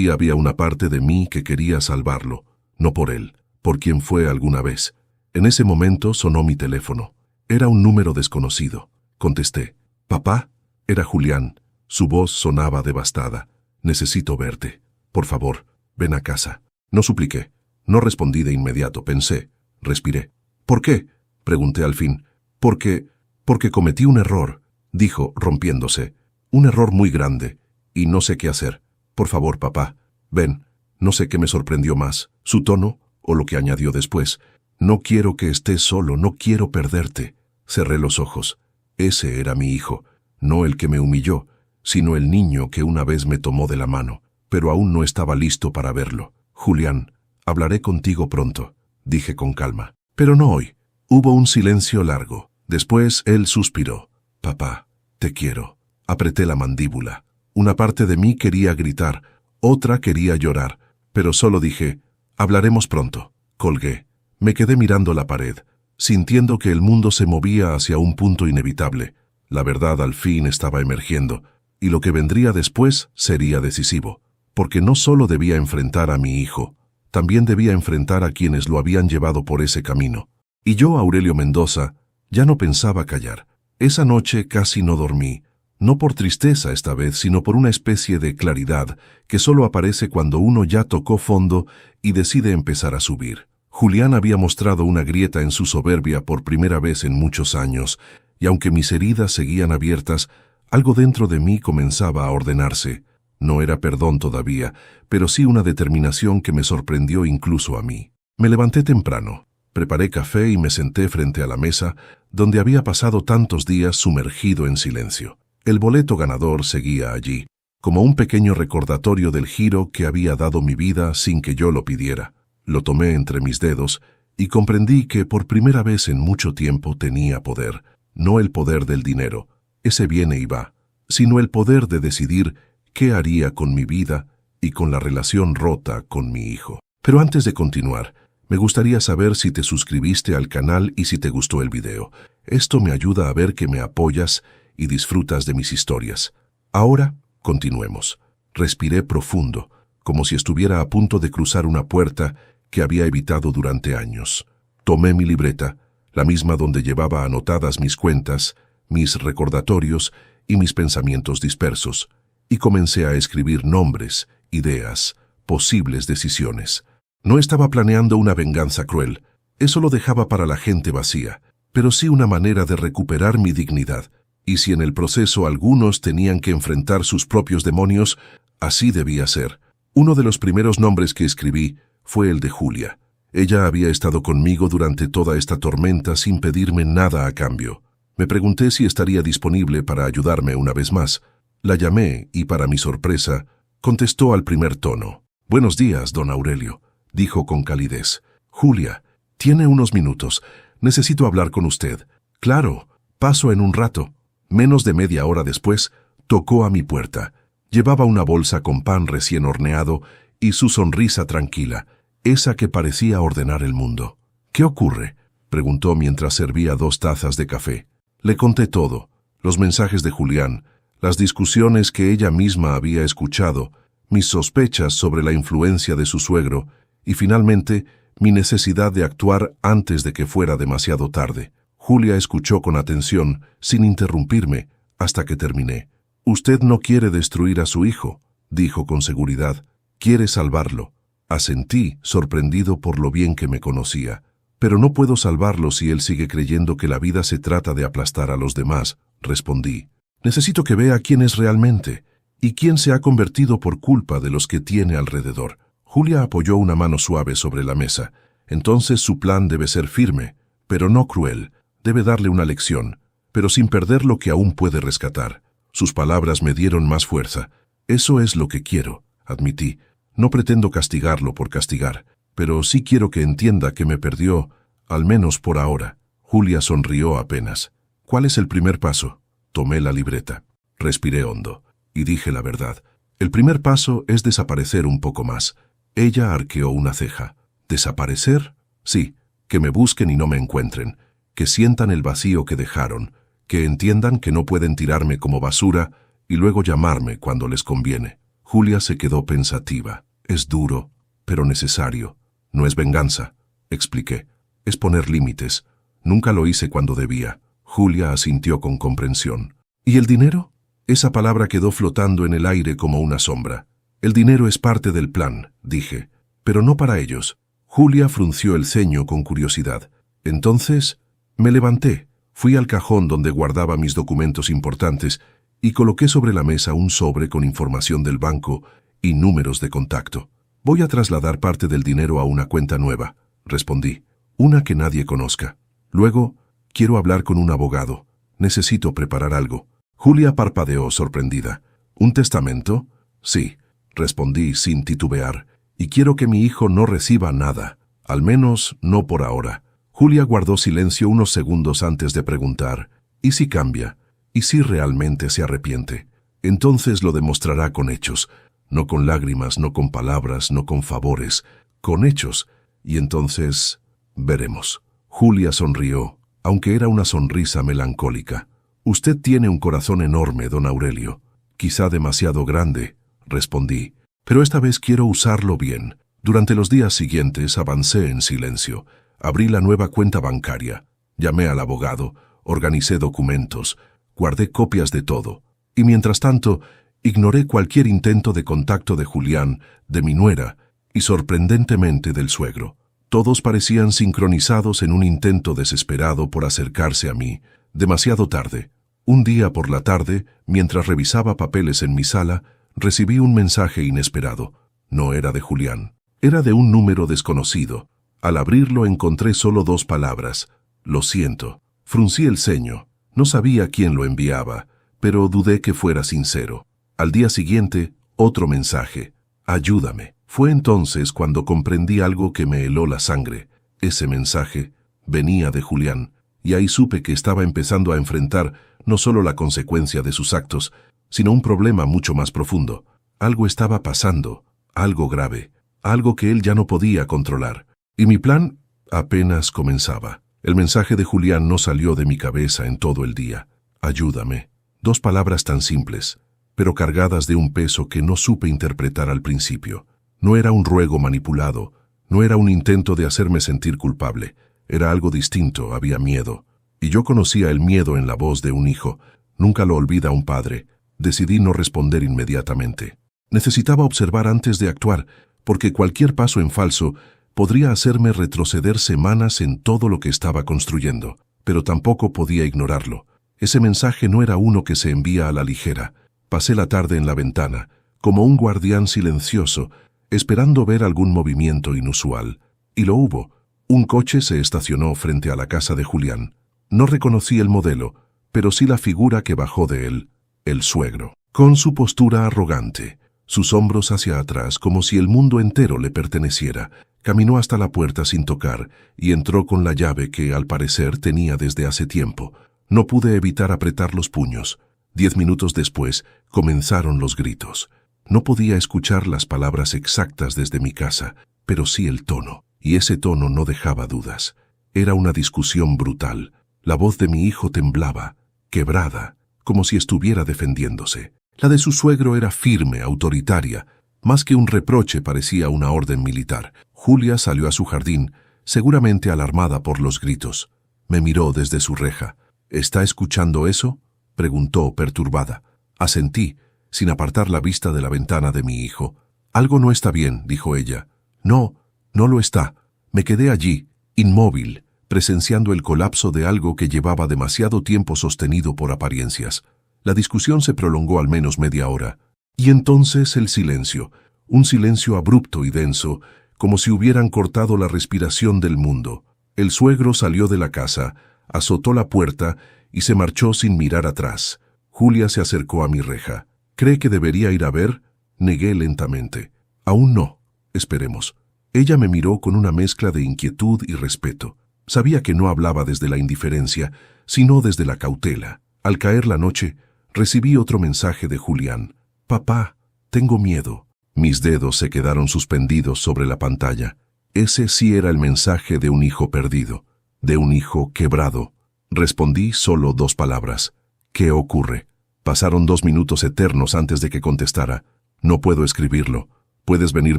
había una parte de mí que quería salvarlo, no por él, por quien fue alguna vez. En ese momento sonó mi teléfono. Era un número desconocido. Contesté. «¿Papá?» Era Julián. Su voz sonaba devastada. «Necesito verte. Por favor, ven a casa». No supliqué. No respondí de inmediato. Pensé. Respiré. «¿Por qué?», pregunté al fin. Porque cometí un error», dijo, rompiéndose. «Un error muy grande, y no sé qué hacer. Por favor, papá, ven». No sé qué me sorprendió más, su tono o lo que añadió después. «No quiero que estés solo, no quiero perderte». Cerré los ojos. Ese era mi hijo, no el que me humilló, sino el niño que una vez me tomó de la mano, pero aún no estaba listo para verlo. «Julián, hablaré contigo pronto», dije con calma. «Pero no hoy». Hubo un silencio largo. Después él suspiró. «Papá, te quiero». Apreté la mandíbula. Una parte de mí quería gritar, otra quería llorar, pero solo dije, «Hablaremos pronto». Colgué. Me quedé mirando la pared, sintiendo que el mundo se movía hacia un punto inevitable. La verdad al fin estaba emergiendo, y lo que vendría después sería decisivo, porque no solo debía enfrentar a mi hijo, también debía enfrentar a quienes lo habían llevado por ese camino. Y yo, Aurelio Mendoza, ya no pensaba callar. Esa noche casi no dormí. No por tristeza esta vez, sino por una especie de claridad que solo aparece cuando uno ya tocó fondo y decide empezar a subir. Julián había mostrado una grieta en su soberbia por primera vez en muchos años, y aunque mis heridas seguían abiertas, algo dentro de mí comenzaba a ordenarse. No era perdón todavía, pero sí una determinación que me sorprendió incluso a mí. Me levanté temprano, preparé café y me senté frente a la mesa, donde había pasado tantos días sumergido en silencio. El boleto ganador seguía allí, como un pequeño recordatorio del giro que había dado mi vida sin que yo lo pidiera. Lo tomé entre mis dedos y comprendí que por primera vez en mucho tiempo tenía poder, no el poder del dinero, ese viene y va, sino el poder de decidir qué haría con mi vida y con la relación rota con mi hijo. Pero antes de continuar, me gustaría saber si te suscribiste al canal y si te gustó el video. Esto me ayuda a ver que me apoyas y disfrutas de mis historias. Ahora, continuemos. Respiré profundo, como si estuviera a punto de cruzar una puerta que había evitado durante años. Tomé mi libreta, la misma donde llevaba anotadas mis cuentas, mis recordatorios y mis pensamientos dispersos, y comencé a escribir nombres, ideas, posibles decisiones. No estaba planeando una venganza cruel, eso lo dejaba para la gente vacía, pero sí una manera de recuperar mi dignidad, y si en el proceso algunos tenían que enfrentar sus propios demonios, así debía ser. Uno de los primeros nombres que escribí fue el de Julia. Ella había estado conmigo durante toda esta tormenta sin pedirme nada a cambio. Me pregunté si estaría disponible para ayudarme una vez más. La llamé y, para mi sorpresa, contestó al primer tono. «Buenos días, don Aurelio», dijo con calidez. «Julia, tiene unos minutos. Necesito hablar con usted». «Claro, paso en un rato». Menos de media hora después, tocó a mi puerta. Llevaba una bolsa con pan recién horneado y su sonrisa tranquila, esa que parecía ordenar el mundo. «¿Qué ocurre?», preguntó mientras servía 2 tazas de café. Le conté todo, los mensajes de Julián, las discusiones que ella misma había escuchado, mis sospechas sobre la influencia de su suegro y, finalmente, mi necesidad de actuar antes de que fuera demasiado tarde. Julia escuchó con atención, sin interrumpirme, hasta que terminé. «Usted no quiere destruir a su hijo», dijo con seguridad. «Quiere salvarlo». Asentí, sorprendido por lo bien que me conocía. «Pero no puedo salvarlo si él sigue creyendo que la vida se trata de aplastar a los demás», respondí. «Necesito que vea quién es realmente y quién se ha convertido por culpa de los que tiene alrededor». Julia apoyó una mano suave sobre la mesa. «Entonces su plan debe ser firme, pero no cruel. Debe darle una lección, pero sin perder lo que aún puede rescatar». Sus palabras me dieron más fuerza. «Eso es lo que quiero», admití. «No pretendo castigarlo por castigar, pero sí quiero que entienda que me perdió, al menos por ahora». Julia sonrió apenas. «¿Cuál es el primer paso?» Tomé la libreta. Respiré hondo y dije la verdad. «El primer paso es desaparecer un poco más». Ella arqueó una ceja. «¿Desaparecer?» «Sí, que me busquen y no me encuentren, que sientan el vacío que dejaron, que entiendan que no pueden tirarme como basura y luego llamarme cuando les conviene». Julia se quedó pensativa. «Es duro, pero necesario. No es venganza», expliqué. «Es poner límites. Nunca lo hice cuando debía». Julia asintió con comprensión. «¿Y el dinero?» Esa palabra quedó flotando en el aire como una sombra. «El dinero es parte del plan», dije, «pero no para ellos». Julia frunció el ceño con curiosidad. Entonces, me levanté, fui al cajón donde guardaba mis documentos importantes y coloqué sobre la mesa un sobre con información del banco y números de contacto. «Voy a trasladar parte del dinero a una cuenta nueva», respondí, «una que nadie conozca. Luego, quiero hablar con un abogado. Necesito preparar algo». Julia parpadeó sorprendida. «¿Un testamento?» «Sí», respondí sin titubear, «y quiero que mi hijo no reciba nada, al menos no por ahora». Julia guardó silencio unos segundos antes de preguntar, «¿Y si cambia? ¿Y si realmente se arrepiente?» «Entonces lo demostrará con hechos, no con lágrimas, no con palabras, no con favores, con hechos, y entonces veremos». Julia sonrió, aunque era una sonrisa melancólica. «Usted tiene un corazón enorme, don Aurelio. Quizá demasiado grande», respondí, «pero esta vez quiero usarlo bien». Durante los días siguientes avancé en silencio. Abrí la nueva cuenta bancaria, llamé al abogado, organicé documentos, guardé copias de todo. y mientras tanto, ignoré cualquier intento de contacto de Julián, de mi nuera, y sorprendentemente del suegro. Todos parecían sincronizados en un intento desesperado por acercarse a mí, demasiado tarde. Un día por la tarde, mientras revisaba papeles en mi sala, recibí un mensaje inesperado. No era de Julián, era de un número desconocido. Al abrirlo encontré solo 2 palabras: lo siento. Fruncí el ceño. No sabía quién lo enviaba, pero dudé que fuera sincero. Al día siguiente, otro mensaje: ayúdame. Fue entonces cuando comprendí algo que me heló la sangre. Ese mensaje venía de Julián, y ahí supe que estaba empezando a enfrentar no solo la consecuencia de sus actos, sino un problema mucho más profundo. Algo estaba pasando, algo grave, algo que él ya no podía controlar. Y mi plan apenas comenzaba. El mensaje de Julián no salió de mi cabeza en todo el día. Ayúdame. 2 palabras tan simples, pero cargadas de un peso que no supe interpretar al principio. No era un ruego manipulado, no era un intento de hacerme sentir culpable. Era algo distinto, había miedo. Y yo conocía el miedo en la voz de un hijo. Nunca lo olvida un padre. Decidí no responder inmediatamente. Necesitaba observar antes de actuar, porque cualquier paso en falso podría hacerme retroceder semanas en todo lo que estaba construyendo. Pero tampoco podía ignorarlo. Ese mensaje no era uno que se envía a la ligera. Pasé la tarde en la ventana, como un guardián silencioso, esperando ver algún movimiento inusual. Y lo hubo. Un coche se estacionó frente a la casa de Julián. No reconocí el modelo, pero sí la figura que bajó de él, el suegro. Con su postura arrogante, sus hombros hacia atrás como si el mundo entero le perteneciera, caminó hasta la puerta sin tocar y entró con la llave que, al parecer, tenía desde hace tiempo. No pude evitar apretar los puños. 10 minutos después, comenzaron los gritos. No podía escuchar las palabras exactas desde mi casa, pero sí el tono, y ese tono no dejaba dudas. Era una discusión brutal. La voz de mi hijo temblaba, quebrada, como si estuviera defendiéndose. La de su suegro era firme, autoritaria. Más que un reproche, parecía una orden militar. Julia salió a su jardín, seguramente alarmada por los gritos. Me miró desde su reja. ¿Está escuchando eso?, preguntó, perturbada. Asentí, sin apartar la vista de la ventana de mi hijo. Algo no está bien, dijo ella. No, no lo está. Me quedé allí, inmóvil, presenciando el colapso de algo que llevaba demasiado tiempo sostenido por apariencias. La discusión se prolongó al menos media hora. Y entonces el silencio, un silencio abrupto y denso, como si hubieran cortado la respiración del mundo. El suegro salió de la casa, azotó la puerta y se marchó sin mirar atrás. Julia se acercó a mi reja. ¿Cree que debería ir a ver? Negué lentamente. Aún no. Esperemos. Ella me miró con una mezcla de inquietud y respeto. Sabía que no hablaba desde la indiferencia, sino desde la cautela. Al caer la noche, recibí otro mensaje de Julián. Papá, tengo miedo. Mis dedos se quedaron suspendidos sobre la pantalla. Ese sí era el mensaje de un hijo perdido, de un hijo quebrado. Respondí solo 2 palabras. ¿Qué ocurre? Pasaron 2 minutos eternos antes de que contestara. No puedo escribirlo. ¿Puedes venir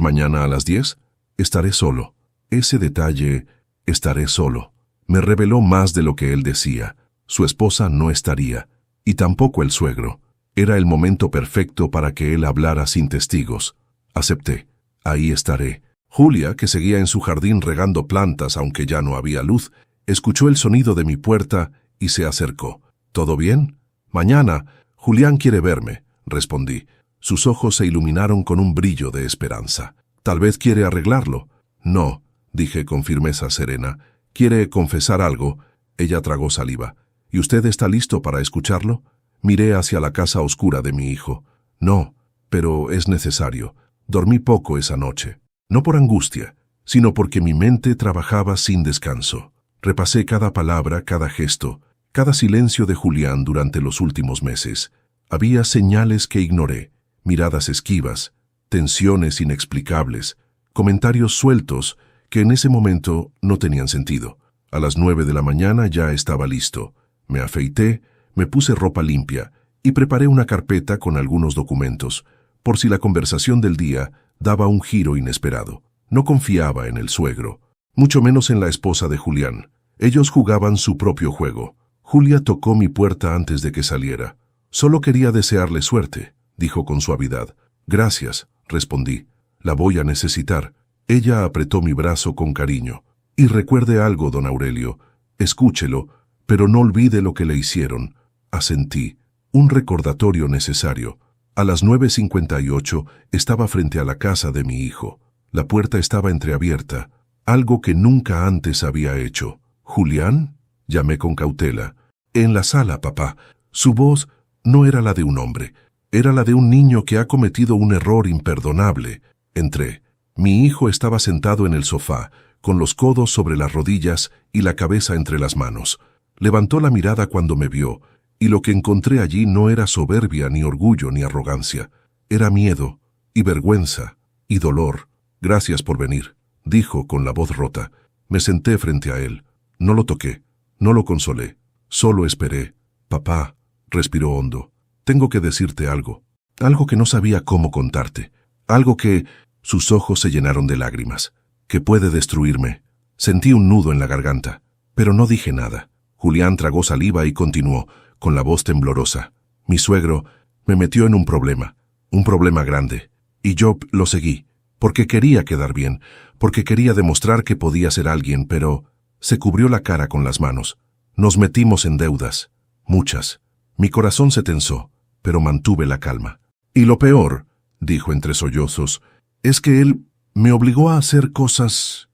mañana a las 10? Estaré solo. Ese detalle, estaré solo, me reveló más de lo que él decía. Su esposa no estaría, y tampoco el suegro. Era el momento perfecto para que él hablara sin testigos. Acepté. Ahí estaré. Julia, que seguía en su jardín regando plantas aunque ya no había luz, escuchó el sonido de mi puerta y se acercó. ¿Todo bien? Mañana. Julián quiere verme, respondí. Sus ojos se iluminaron con un brillo de esperanza. ¿Tal vez quiere arreglarlo? No, dije con firmeza serena. ¿Quiere confesar algo? Ella tragó saliva. ¿Y usted está listo para escucharlo? Miré hacia la casa oscura de mi hijo. No, pero es necesario. Dormí poco esa noche. No por angustia, sino porque mi mente trabajaba sin descanso. Repasé cada palabra, cada gesto, cada silencio de Julián durante los últimos meses. Había señales que ignoré, miradas esquivas, tensiones inexplicables, comentarios sueltos que en ese momento no tenían sentido. A las 9 de la mañana ya estaba listo. Me afeité, me puse ropa limpia y preparé una carpeta con algunos documentos, por si la conversación del día daba un giro inesperado. No confiaba en el suegro, mucho menos en la esposa de Julián. Ellos jugaban su propio juego. Julia tocó mi puerta antes de que saliera. Solo quería desearle suerte, dijo con suavidad. Gracias, respondí. La voy a necesitar. Ella apretó mi brazo con cariño. Y recuerde algo, don Aurelio. Escúchelo, pero no olvide lo que le hicieron. Asentí. Un recordatorio necesario. A las 9:58 estaba frente a la casa de mi hijo. La puerta estaba entreabierta, algo que nunca antes había hecho. ¿Julián? Llamé con cautela. En la sala, papá. Su voz no era la de un hombre, era la de un niño que ha cometido un error imperdonable. Entré. Mi hijo estaba sentado en el sofá, con los codos sobre las rodillas y la cabeza entre las manos. Levantó la mirada cuando me vio, y lo que encontré allí no era soberbia, ni orgullo, ni arrogancia. Era miedo, y vergüenza, y dolor. Gracias por venir, dijo con la voz rota. Me senté frente a él. No lo toqué, no lo consolé, solo esperé. Papá, respiró hondo. Tengo que decirte algo. Algo que no sabía cómo contarte. Algo que... Sus ojos se llenaron de lágrimas. Que puede destruirme. Sentí un nudo en la garganta, pero no dije nada. Julián tragó saliva y continuó, con la voz temblorosa. Mi suegro me metió en un problema grande. Y yo lo seguí, porque quería quedar bien, porque quería demostrar que podía ser alguien, pero... Se cubrió la cara con las manos. Nos metimos en deudas. Muchas. Mi corazón se tensó, pero mantuve la calma. Y lo peor, dijo entre sollozos, es que él me obligó a hacer cosas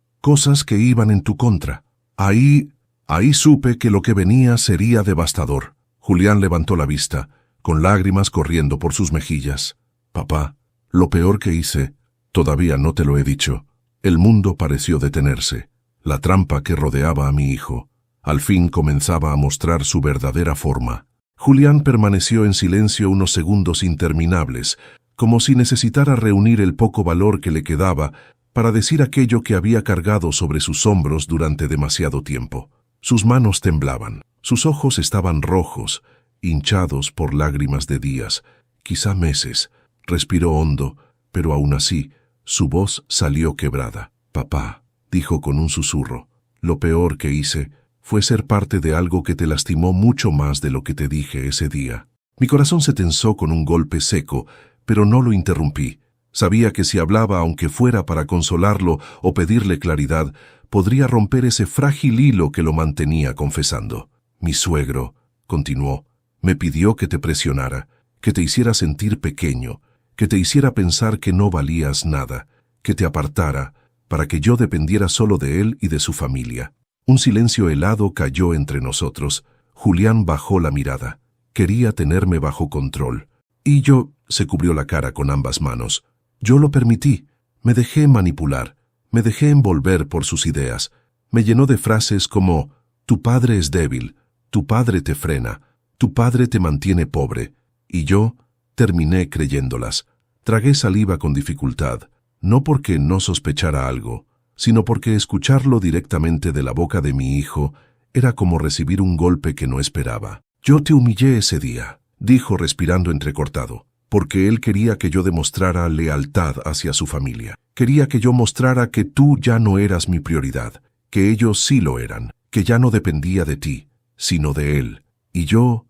que iban en tu contra. Ahí supe que lo que venía sería devastador. Julián levantó la vista, con lágrimas corriendo por sus mejillas. Papá, lo peor que hice, todavía no te lo he dicho. El mundo pareció detenerse. La trampa que rodeaba a mi hijo, al fin comenzaba a mostrar su verdadera forma. Julián permaneció en silencio unos segundos interminables, como si necesitara reunir el poco valor que le quedaba para decir aquello que había cargado sobre sus hombros durante demasiado tiempo. Sus manos temblaban, sus ojos estaban rojos, hinchados por lágrimas de días, quizá meses. Respiró hondo, pero aún así, su voz salió quebrada. Papá, dijo con un susurro, lo peor que hice fue ser parte de algo que te lastimó mucho más de lo que te dije ese día. Mi corazón se tensó con un golpe seco, pero no lo interrumpí. Sabía que si hablaba, aunque fuera para consolarlo o pedirle claridad, podría romper ese frágil hilo que lo mantenía confesando. Mi suegro, continuó, me pidió que te presionara, que te hiciera sentir pequeño, que te hiciera pensar que no valías nada, que te apartara, para que yo dependiera solo de él y de su familia. Un silencio helado cayó entre nosotros. Julián bajó la mirada. Quería tenerme bajo control. Y yo, se cubrió la cara con ambas manos. Yo lo permití. Me dejé manipular. Me dejé envolver por sus ideas. Me llenó de frases como, tu padre es débil, tu padre te frena, tu padre te mantiene pobre. Y yo terminé creyéndolas. Tragué saliva con dificultad, no porque no sospechara algo, sino porque escucharlo directamente de la boca de mi hijo era como recibir un golpe que no esperaba. Yo te humillé ese día, dijo respirando entrecortado, porque él quería que yo demostrara lealtad hacia su familia. Quería que yo mostrara que tú ya no eras mi prioridad, que ellos sí lo eran, que ya no dependía de ti, sino de él. Y yo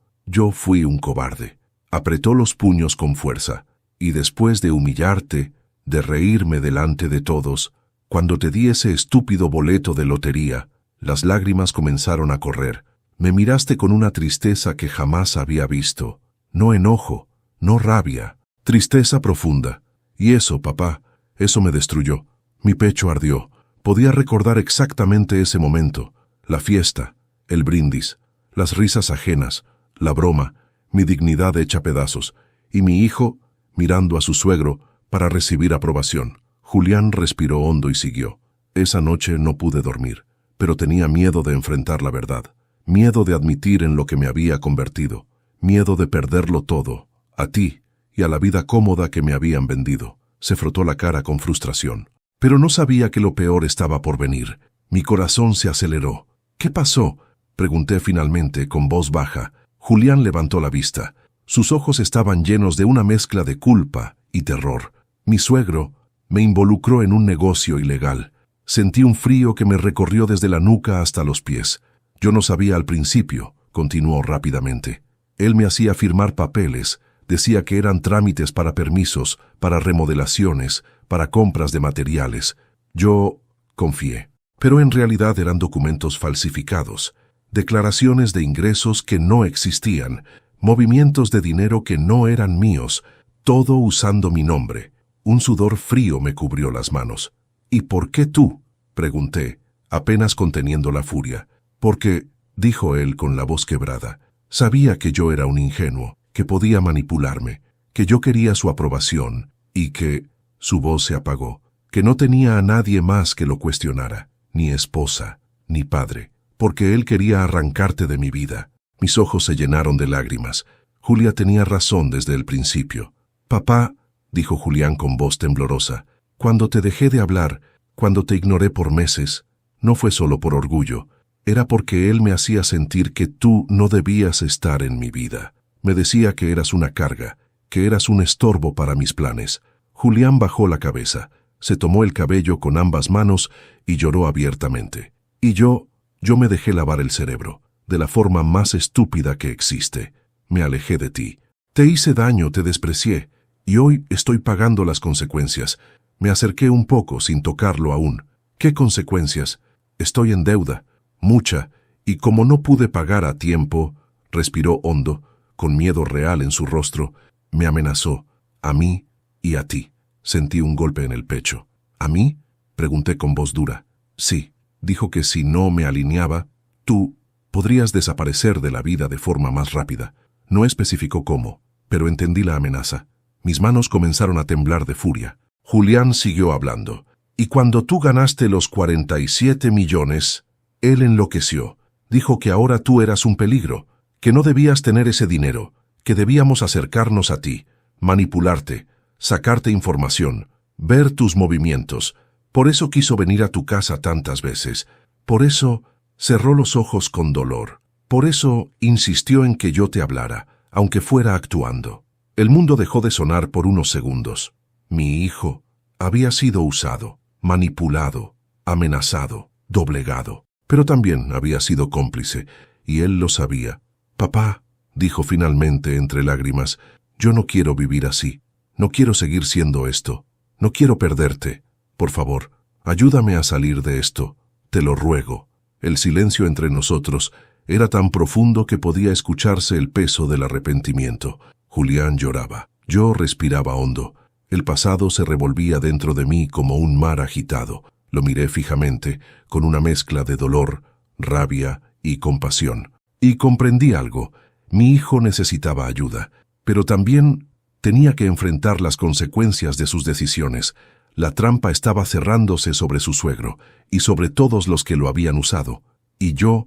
fui un cobarde. Apretó los puños con fuerza, y después de humillarte, de reírme delante de todos, cuando te di ese estúpido boleto de lotería, las lágrimas comenzaron a correr. Me miraste con una tristeza que jamás había visto. No enojo, no rabia, tristeza profunda. Y eso, papá, eso me destruyó. Mi pecho ardió. Podía recordar exactamente ese momento, la fiesta, el brindis, las risas ajenas, la broma, mi dignidad hecha pedazos, y mi hijo mirando a su suegro para recibir aprobación. Julián respiró hondo y siguió. Esa noche no pude dormir, pero tenía miedo de enfrentar la verdad, miedo de admitir en lo que me había convertido, miedo de perderlo todo, a ti y a la vida cómoda que me habían vendido. Se frotó la cara con frustración. Pero no sabía que lo peor estaba por venir. Mi corazón se aceleró. ¿Qué pasó?, pregunté finalmente con voz baja. Julián levantó la vista. Sus ojos estaban llenos de una mezcla de culpa y terror. Mi suegro me involucró en un negocio ilegal. Sentí un frío que me recorrió desde la nuca hasta los pies. Yo no sabía al principio, continuó rápidamente. Él me hacía firmar papeles, decía que eran trámites para permisos, para remodelaciones, para compras de materiales. Yo confié. Pero en realidad eran documentos falsificados, declaraciones de ingresos que no existían, movimientos de dinero que no eran míos, todo usando mi nombre. Un sudor frío me cubrió las manos. ¿Y por qué tú?, pregunté, apenas conteniendo la furia. Porque, dijo él con la voz quebrada, sabía que yo era un ingenuo, que podía manipularme, que yo quería su aprobación, y que, su voz se apagó, que no tenía a nadie más que lo cuestionara, ni esposa, ni padre, porque él quería arrancarte de mi vida. Mis ojos se llenaron de lágrimas. Julia tenía razón desde el principio. Papá, dijo Julián con voz temblorosa, cuando te dejé de hablar, cuando te ignoré por meses, no fue solo por orgullo, era porque él me hacía sentir que tú no debías estar en mi vida. Me decía que eras una carga, que eras un estorbo para mis planes. Julián bajó la cabeza, se tomó el cabello con ambas manos y lloró abiertamente. Y yo me dejé lavar el cerebro, de la forma más estúpida que existe. Me alejé de ti. Te hice daño, te desprecié, y hoy estoy pagando las consecuencias. Me acerqué un poco sin tocarlo aún. ¿Qué consecuencias? Estoy en deuda, mucha, y como no pude pagar a tiempo, respiró hondo, con miedo real en su rostro, me amenazó, a mí y a ti. Sentí un golpe en el pecho. ¿A mí?, pregunté con voz dura. Sí, dijo que si no me alineaba, tú podrías desaparecer de la vida de forma más rápida. No especificó cómo, pero entendí la amenaza. Mis manos comenzaron a temblar de furia. Julián siguió hablando. Y cuando tú ganaste los 47 millones, él enloqueció. Dijo que ahora tú eras un peligro, que no debías tener ese dinero, que debíamos acercarnos a ti, manipularte, sacarte información, ver tus movimientos. Por eso quiso venir a tu casa tantas veces. Por eso cerró los ojos con dolor. Por eso insistió en que yo te hablara, aunque fuera actuando. El mundo dejó de sonar por unos segundos. Mi hijo había sido usado, manipulado, amenazado, doblegado, pero también había sido cómplice, y él lo sabía. Papá, dijo finalmente entre lágrimas, yo no quiero vivir así, no quiero seguir siendo esto, no quiero perderte. Por favor, ayúdame a salir de esto, te lo ruego. El silencio entre nosotros era tan profundo que podía escucharse el peso del arrepentimiento. Julián lloraba, yo respiraba hondo. El pasado se revolvía dentro de mí como un mar agitado. Lo miré fijamente, con una mezcla de dolor, rabia y compasión. Y comprendí algo. Mi hijo necesitaba ayuda, pero también tenía que enfrentar las consecuencias de sus decisiones. La trampa estaba cerrándose sobre su suegro y sobre todos los que lo habían usado. Y yo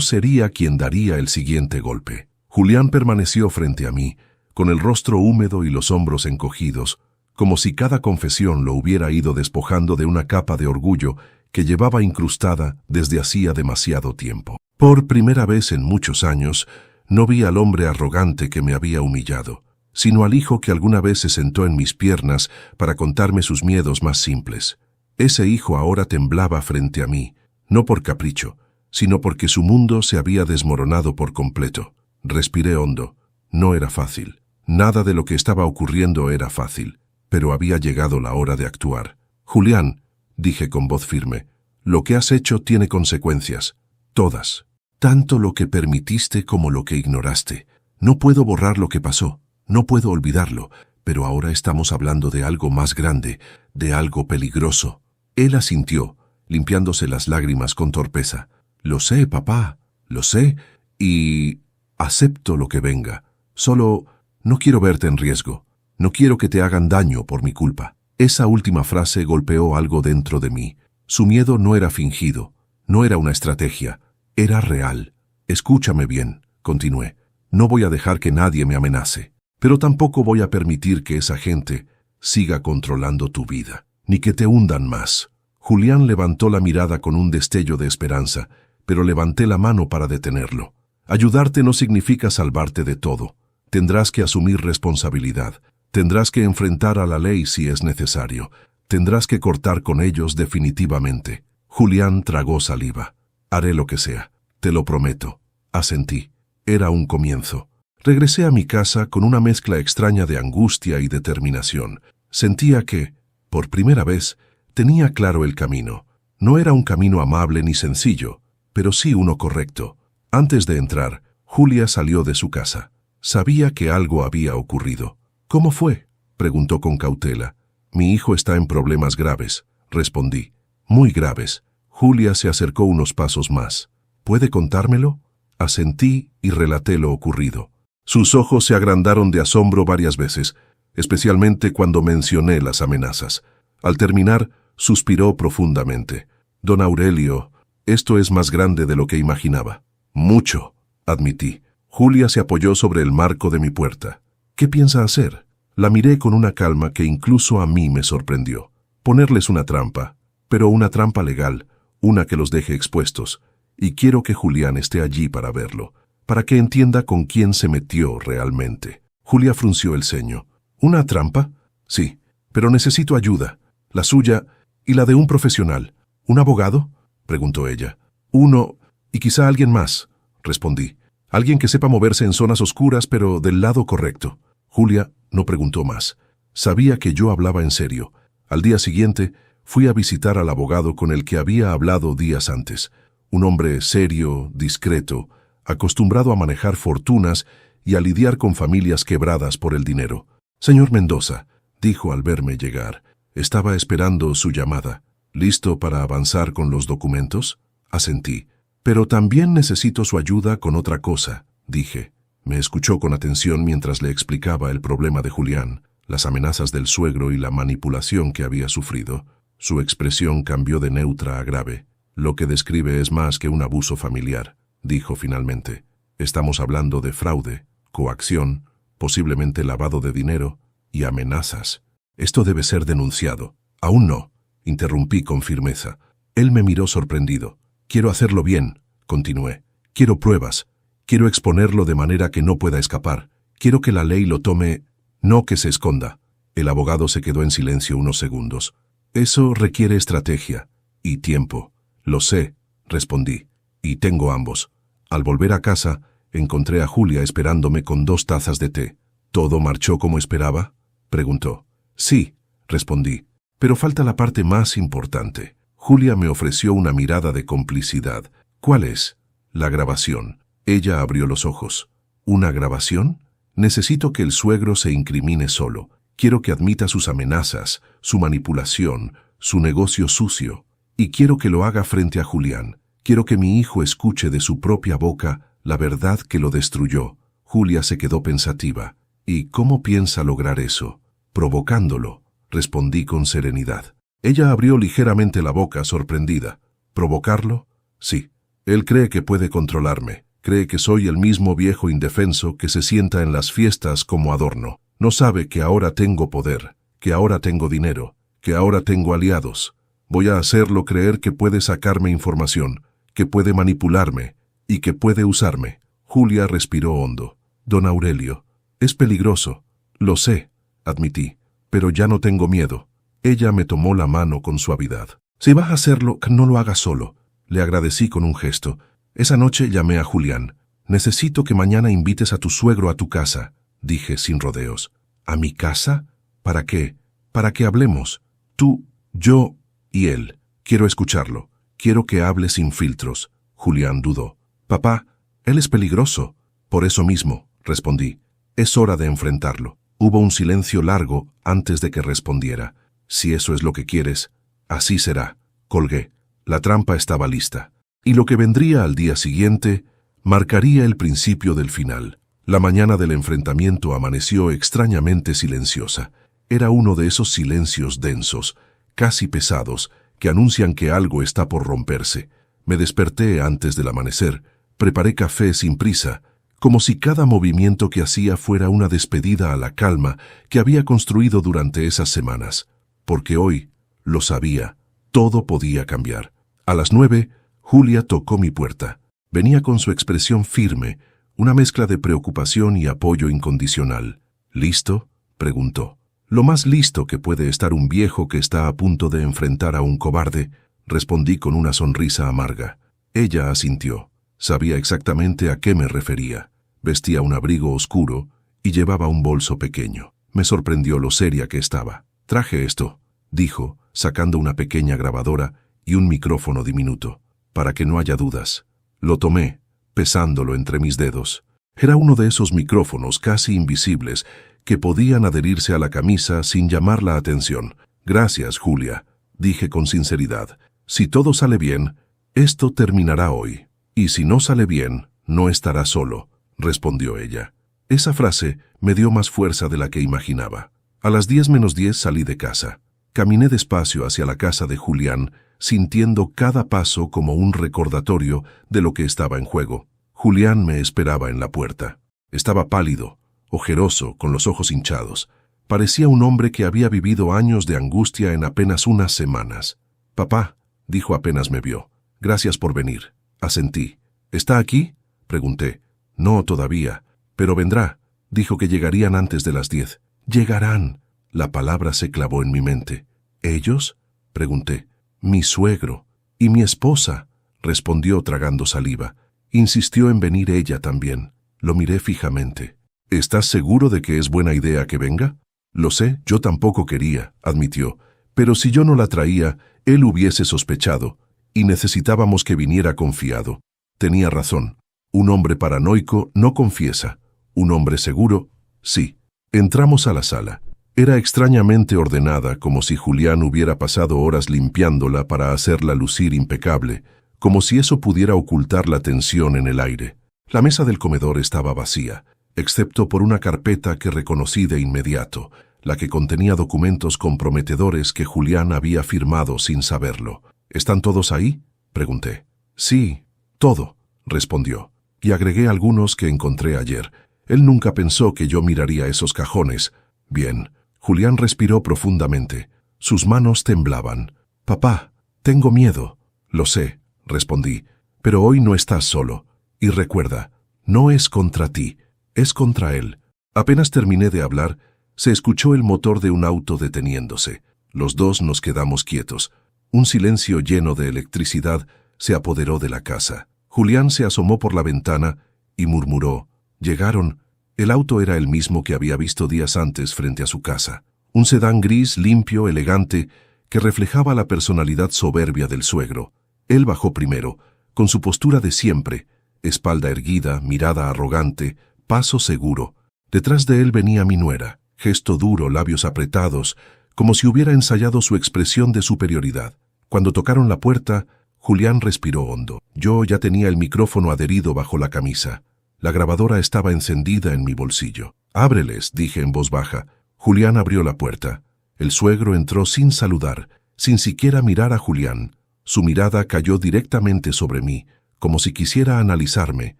sería quien daría el siguiente golpe. Julián permaneció frente a mí, con el rostro húmedo y los hombros encogidos, como si cada confesión lo hubiera ido despojando de una capa de orgullo que llevaba incrustada desde hacía demasiado tiempo. Por primera vez en muchos años, no vi al hombre arrogante que me había humillado, sino al hijo que alguna vez se sentó en mis piernas para contarme sus miedos más simples. Ese hijo ahora temblaba frente a mí, no por capricho, sino porque su mundo se había desmoronado por completo. Respiré hondo. No era fácil. Nada de lo que estaba ocurriendo era fácil, pero había llegado la hora de actuar. Julián, dije con voz firme, lo que has hecho tiene consecuencias. Todas. Tanto lo que permitiste como lo que ignoraste. No puedo borrar lo que pasó. No puedo olvidarlo, pero ahora estamos hablando de algo más grande, de algo peligroso. Él asintió, limpiándose las lágrimas con torpeza. Lo sé, papá, lo sé, y acepto lo que venga. Solo no quiero verte en riesgo. No quiero que te hagan daño por mi culpa. Esa última frase golpeó algo dentro de mí. Su miedo no era fingido, no era una estrategia, era real. Escúchame bien, continué. No voy a dejar que nadie me amenace, pero tampoco voy a permitir que esa gente siga controlando tu vida, ni que te hundan más. Julián levantó la mirada con un destello de esperanza, pero levanté la mano para detenerlo. Ayudarte no significa salvarte de todo. Tendrás que asumir responsabilidad. Tendrás que enfrentar a la ley si es necesario. Tendrás que cortar con ellos definitivamente. Julián tragó saliva. Haré lo que sea. Te lo prometo. Asentí. Era un comienzo. Regresé a mi casa con una mezcla extraña de angustia y determinación. Sentía que, por primera vez, tenía claro el camino. No era un camino amable ni sencillo, pero sí uno correcto. Antes de entrar, Julia salió de su casa. Sabía que algo había ocurrido. ¿Cómo fue?, preguntó con cautela. Mi hijo está en problemas graves, respondí. Muy graves. Julia se acercó unos pasos más. ¿Puede contármelo? Asentí y relaté lo ocurrido. Sus ojos se agrandaron de asombro varias veces, especialmente cuando mencioné las amenazas. Al terminar, suspiró profundamente. Don Aurelio, esto es más grande de lo que imaginaba. Mucho, admití. Julia se apoyó sobre el marco de mi puerta. ¿Qué piensa hacer? La miré con una calma que incluso a mí me sorprendió. Ponerles una trampa, pero una trampa legal, una que los deje expuestos. Y quiero que Julián esté allí para verlo, para que entienda con quién se metió realmente. Julia frunció el ceño. ¿Una trampa? Sí, pero necesito ayuda, la suya y la de un profesional. ¿Un abogado?, preguntó ella. Uno, y quizá alguien más, respondí. Alguien que sepa moverse en zonas oscuras, pero del lado correcto. Julia no preguntó más. Sabía que yo hablaba en serio. Al día siguiente, fui a visitar al abogado con el que había hablado días antes. Un hombre serio, discreto, acostumbrado a manejar fortunas y a lidiar con familias quebradas por el dinero. Señor Mendoza, dijo al verme llegar. Estaba esperando su llamada. ¿Listo para avanzar con los documentos? Asentí. Pero también necesito su ayuda con otra cosa, dije. Me escuchó con atención mientras le explicaba el problema de Julián, las amenazas del suegro y la manipulación que había sufrido. Su expresión cambió de neutra a grave. Lo que describe es más que un abuso familiar, dijo finalmente. Estamos hablando de fraude, coacción, posiblemente lavado de dinero y amenazas. Esto debe ser denunciado. Aún no, interrumpí con firmeza. Él me miró sorprendido. Quiero hacerlo bien, continué. Quiero pruebas. Quiero exponerlo de manera que no pueda escapar. Quiero que la ley lo tome, no que se esconda. El abogado se quedó en silencio unos segundos. Eso requiere estrategia y tiempo. Lo sé, respondí, y tengo ambos. Al volver a casa, encontré a Julia esperándome con 2 tazas de té. ¿Todo marchó como esperaba?, preguntó. Sí, respondí, pero falta la parte más importante. Julia me ofreció una mirada de complicidad. ¿Cuál es? La grabación. Ella abrió los ojos. ¿Una grabación? Necesito que el suegro se incrimine solo. Quiero que admita sus amenazas, su manipulación, su negocio sucio. Y quiero que lo haga frente a Julián. Quiero que mi hijo escuche de su propia boca la verdad que lo destruyó. Julia se quedó pensativa. ¿Y cómo piensa lograr eso? Provocándolo, respondí con serenidad. Ella abrió ligeramente la boca, sorprendida. ¿Provocarlo? Sí. Él cree que puede controlarme. Cree que soy el mismo viejo indefenso que se sienta en las fiestas como adorno. No sabe que ahora tengo poder, que ahora tengo dinero, que ahora tengo aliados. Voy a hacerlo creer que puede sacarme información, que puede manipularme y que puede usarme. Julia respiró hondo. Don Aurelio, es peligroso. Lo sé, admití, pero ya no tengo miedo. Ella me tomó la mano con suavidad. Si vas a hacerlo, no lo hagas solo. Le agradecí con un gesto. Esa noche llamé a Julián. Necesito que mañana invites a tu suegro a tu casa, dije sin rodeos. ¿A mi casa? ¿Para qué? Para que hablemos. Tú, yo y él. Quiero escucharlo. Quiero que hable sin filtros. Julián dudó. Papá, él es peligroso. Por eso mismo, respondí. Es hora de enfrentarlo. Hubo un silencio largo antes de que respondiera. Si eso es lo que quieres, así será. Colgué. La trampa estaba lista. Y lo que vendría al día siguiente marcaría el principio del final. La mañana del enfrentamiento amaneció extrañamente silenciosa. Era uno de esos silencios densos, casi pesados, que anuncian que algo está por romperse. Me desperté antes del amanecer, preparé café sin prisa, como si cada movimiento que hacía fuera una despedida a la calma que había construido durante esas semanas. Porque hoy, lo sabía, todo podía cambiar. A las 9, Julia tocó mi puerta. Venía con su expresión firme, una mezcla de preocupación y apoyo incondicional. ¿Listo?, preguntó. Lo más listo que puede estar un viejo que está a punto de enfrentar a un cobarde, respondí con una sonrisa amarga. Ella asintió. Sabía exactamente a qué me refería. Vestía un abrigo oscuro y llevaba un bolso pequeño. Me sorprendió lo seria que estaba. «Traje esto», dijo, sacando una pequeña grabadora y un micrófono diminuto, «para que no haya dudas». Lo tomé, pesándolo entre mis dedos. Era uno de esos micrófonos casi invisibles que podían adherirse a la camisa sin llamar la atención. «Gracias, Julia», dije con sinceridad. «Si todo sale bien, esto terminará hoy. Y si no sale bien, no estará solo», respondió ella. Esa frase me dio más fuerza de la que imaginaba. A las 10:10 salí de casa. Caminé despacio hacia la casa de Julián, sintiendo cada paso como un recordatorio de lo que estaba en juego. Julián me esperaba en la puerta. Estaba pálido, ojeroso, con los ojos hinchados. Parecía un hombre que había vivido años de angustia en apenas unas semanas. «Papá», dijo apenas me vio. «Gracias por venir», asentí. «¿Está aquí?», pregunté. «No, todavía, pero vendrá. Dijo que llegarían antes de las 10. «Llegarán». La palabra se clavó en mi mente. «¿Ellos?», pregunté. «Mi suegro y mi esposa», respondió tragando saliva. Insistió en venir ella también. Lo miré fijamente. «¿Estás seguro de que es buena idea que venga?». «Lo sé, yo tampoco quería», admitió. «Pero si yo no la traía, él hubiese sospechado, y necesitábamos que viniera confiado». Tenía razón. Un hombre paranoico no confiesa. Un hombre seguro, sí. Entramos a la sala. Era extrañamente ordenada, como si Julián hubiera pasado horas limpiándola para hacerla lucir impecable, como si eso pudiera ocultar la tensión en el aire. La mesa del comedor estaba vacía, excepto por una carpeta que reconocí de inmediato, la que contenía documentos comprometedores que Julián había firmado sin saberlo. «¿Están todos ahí?», pregunté. «Sí, todo», respondió, y agregué algunos que encontré ayer. Él nunca pensó que yo miraría esos cajones. «Bien». Julián respiró profundamente. Sus manos temblaban. «Papá, tengo miedo». «Lo sé», respondí, «pero hoy no estás solo. Y recuerda, no es contra ti, es contra él». Apenas terminé de hablar, se escuchó el motor de un auto deteniéndose. Los dos nos quedamos quietos. Un silencio lleno de electricidad se apoderó de la casa. Julián se asomó por la ventana y murmuró. «Llegaron». El auto era el mismo que había visto días antes frente a su casa. Un sedán gris, limpio, elegante, que reflejaba la personalidad soberbia del suegro. Él bajó primero, con su postura de siempre, espalda erguida, mirada arrogante, paso seguro. Detrás de él venía mi nuera, gesto duro, labios apretados, como si hubiera ensayado su expresión de superioridad. Cuando tocaron la puerta, Julián respiró hondo. Yo ya tenía el micrófono adherido bajo la camisa. La grabadora estaba encendida en mi bolsillo. «Ábreles», dije en voz baja. Julián abrió la puerta. El suegro entró sin saludar, sin siquiera mirar a Julián. Su mirada cayó directamente sobre mí, como si quisiera analizarme,